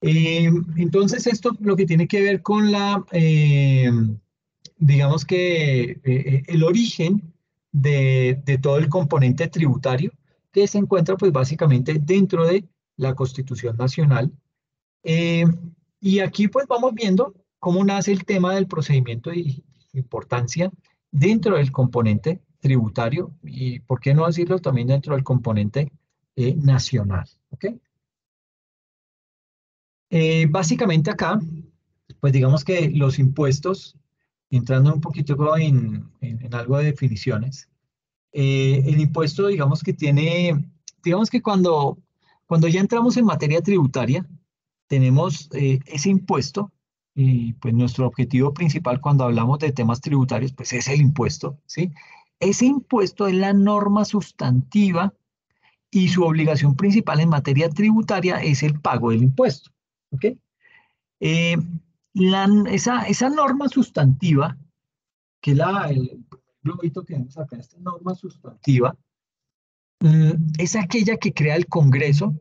Entonces, esto lo que tiene que ver con la, digamos que el origen de todo el componente tributario que se encuentra pues básicamente dentro de la Constitución Nacional. Y aquí pues vamos viendo cómo nace el tema del procedimiento y su importancia dentro del componente tributario y, ¿por qué no decirlo?, también dentro del componente nacional. ¿Ok? Básicamente acá, pues digamos que los impuestos, entrando un poquito en algo de definiciones, el impuesto, digamos que tiene, digamos que cuando ya entramos en materia tributaria, tenemos ese impuesto, y pues nuestro objetivo principal cuando hablamos de temas tributarios, pues es el impuesto, ¿sí? Ese impuesto es la norma sustantiva y su obligación principal en materia tributaria es el pago del impuesto, ¿ok? Esa norma sustantiva, que es el globito que vemos acá, esta norma sustantiva, es aquella que crea el Congreso,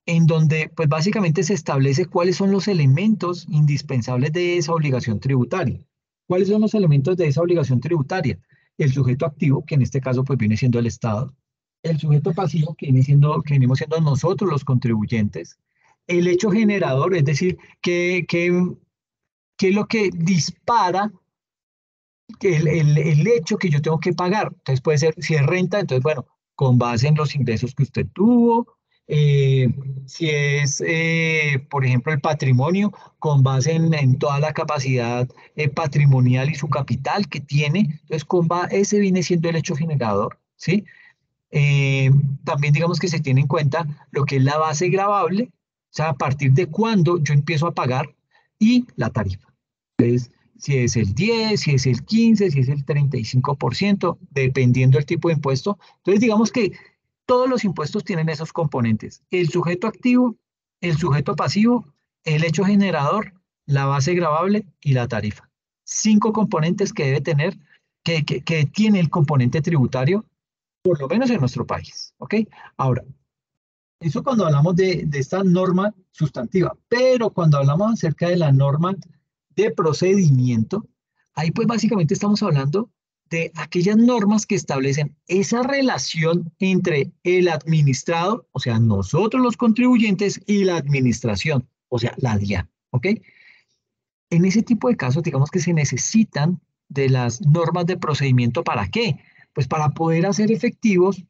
en donde pues básicamente se establece cuáles son los elementos indispensables de esa obligación tributaria. ¿Cuáles son los elementos de esa obligación tributaria? El sujeto activo, que en este caso pues viene siendo el Estado, el sujeto pasivo, que venimos siendo nosotros los contribuyentes, el hecho generador, es decir, que es lo que dispara el hecho que yo tengo que pagar. Entonces puede ser, si es renta, entonces bueno, con base en los ingresos que usted tuvo, si es, por ejemplo, el patrimonio, con base en toda la capacidad patrimonial y su capital que tiene, entonces ese viene siendo el hecho generador, ¿sí? También digamos que se tiene en cuenta lo que es la base gravable, o sea, a partir de cuándo yo empiezo a pagar, y la tarifa. Entonces, si es el 10, si es el 15, si es el 35%, dependiendo del tipo de impuesto. Entonces, digamos que todos los impuestos tienen esos componentes: el sujeto activo, el sujeto pasivo, el hecho generador, la base gravable y la tarifa. 5 componentes que debe tener, que tiene el componente tributario, por lo menos en nuestro país. ¿Ok? Ahora, eso cuando hablamos de esta norma sustantiva, pero cuando hablamos acerca de la norma de procedimiento, ahí pues básicamente estamos hablando de aquellas normas que establecen esa relación entre el administrado, o sea, nosotros los contribuyentes, y la administración, o sea, la DIAN, ¿ok? En ese tipo de casos, digamos que se necesitan de las normas de procedimiento. ¿Para qué? Pues para poder hacer efectivos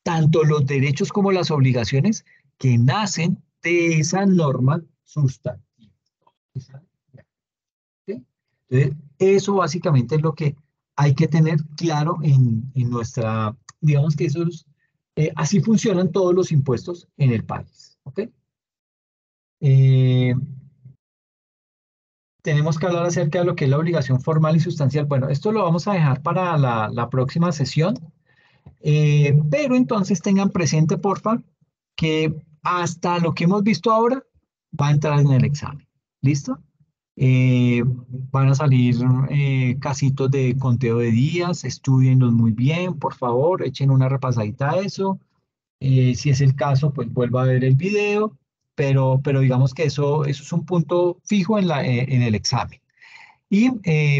tanto los derechos como las obligaciones que nacen de esa norma sustantiva. ¿Okay? Entonces, eso básicamente es lo que hay que tener claro en nuestra, digamos que así funcionan todos los impuestos en el país. ¿Ok? Tenemos que hablar acerca de lo que es la obligación formal y sustancial. Bueno, esto lo vamos a dejar para la próxima sesión. Pero entonces tengan presente, porfa, que hasta lo que hemos visto ahora va a entrar en el examen. ¿Listo? Van a salir casitos de conteo de días, estudienlos muy bien, por favor, echen una repasadita a eso. Si es el caso, pues vuelva a ver el video pero digamos que eso es un punto fijo en el examen. Y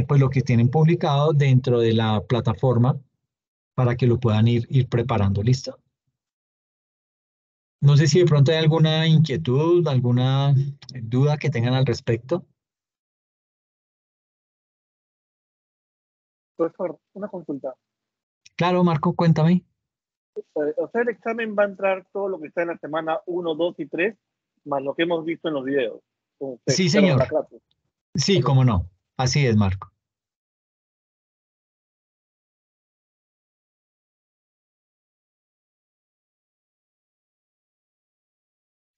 pues lo que tienen publicado dentro de la plataforma para que lo puedan ir preparando, ¿listo? No sé si de pronto hay alguna inquietud, alguna duda que tengan al respecto. Profesor, una consulta. Claro, Marco, cuéntame. O sea, el examen va a entrar todo lo que está en la semana 1, 2 y 3, más lo que hemos visto en los videos. Sí, señor. Sí, cómo no. Así es, Marco.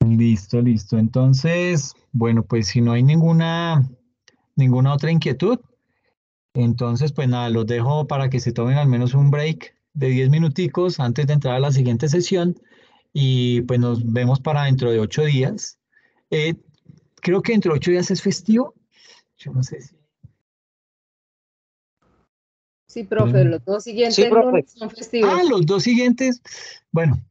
Listo, listo. Entonces, bueno, pues si no hay ninguna otra inquietud, entonces pues nada, los dejo para que se tomen al menos un break de 10 minuticos antes de entrar a la siguiente sesión y pues nos vemos para dentro de 8 días. Creo que dentro de 8 días es festivo. Yo no sé si... Sí, profe, los dos siguientes Sí, profe. lunes son festivos. Ah, los dos siguientes. Bueno,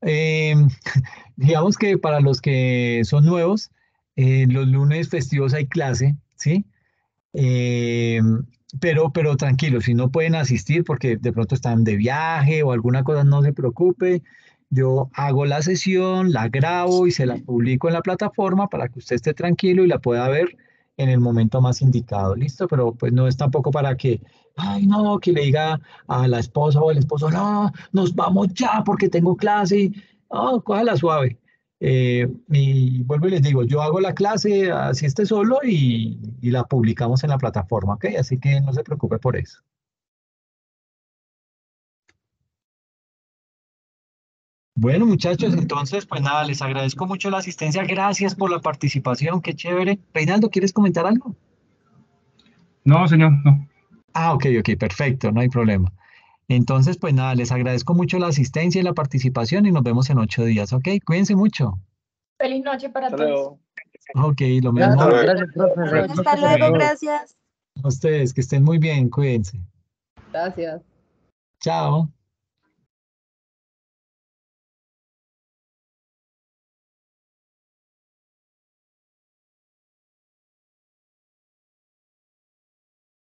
digamos que para los que son nuevos, los lunes festivos hay clase, ¿sí? Eh, pero tranquilo, si no pueden asistir porque de pronto están de viaje o alguna cosa, no se preocupe. Yo hago la sesión, la grabo y se la publico en la plataforma para que usted esté tranquilo y la pueda ver en el momento más indicado, ¿listo? Pero pues no es tampoco para que, ay, no, que le diga a la esposa o al esposo, no, nos vamos ya porque tengo clase. No, cójala suave. Y vuelvo y les digo, yo hago la clase así esté solo y la publicamos en la plataforma, ¿ok? Así que no se preocupe por eso. Bueno, muchachos, entonces, pues nada, les agradezco mucho la asistencia. Gracias por la participación, qué chévere. Reinaldo, ¿quieres comentar algo? No, señor, no. Ah, ok, perfecto, no hay problema. Entonces, pues nada, les agradezco mucho la asistencia y la participación y nos vemos en 8 días, ¿ok? Cuídense mucho. Feliz noche para todos. Ok, lo mismo. Gracias, profe. Hasta luego, gracias. A ustedes, que estén muy bien, cuídense. Gracias. Chao.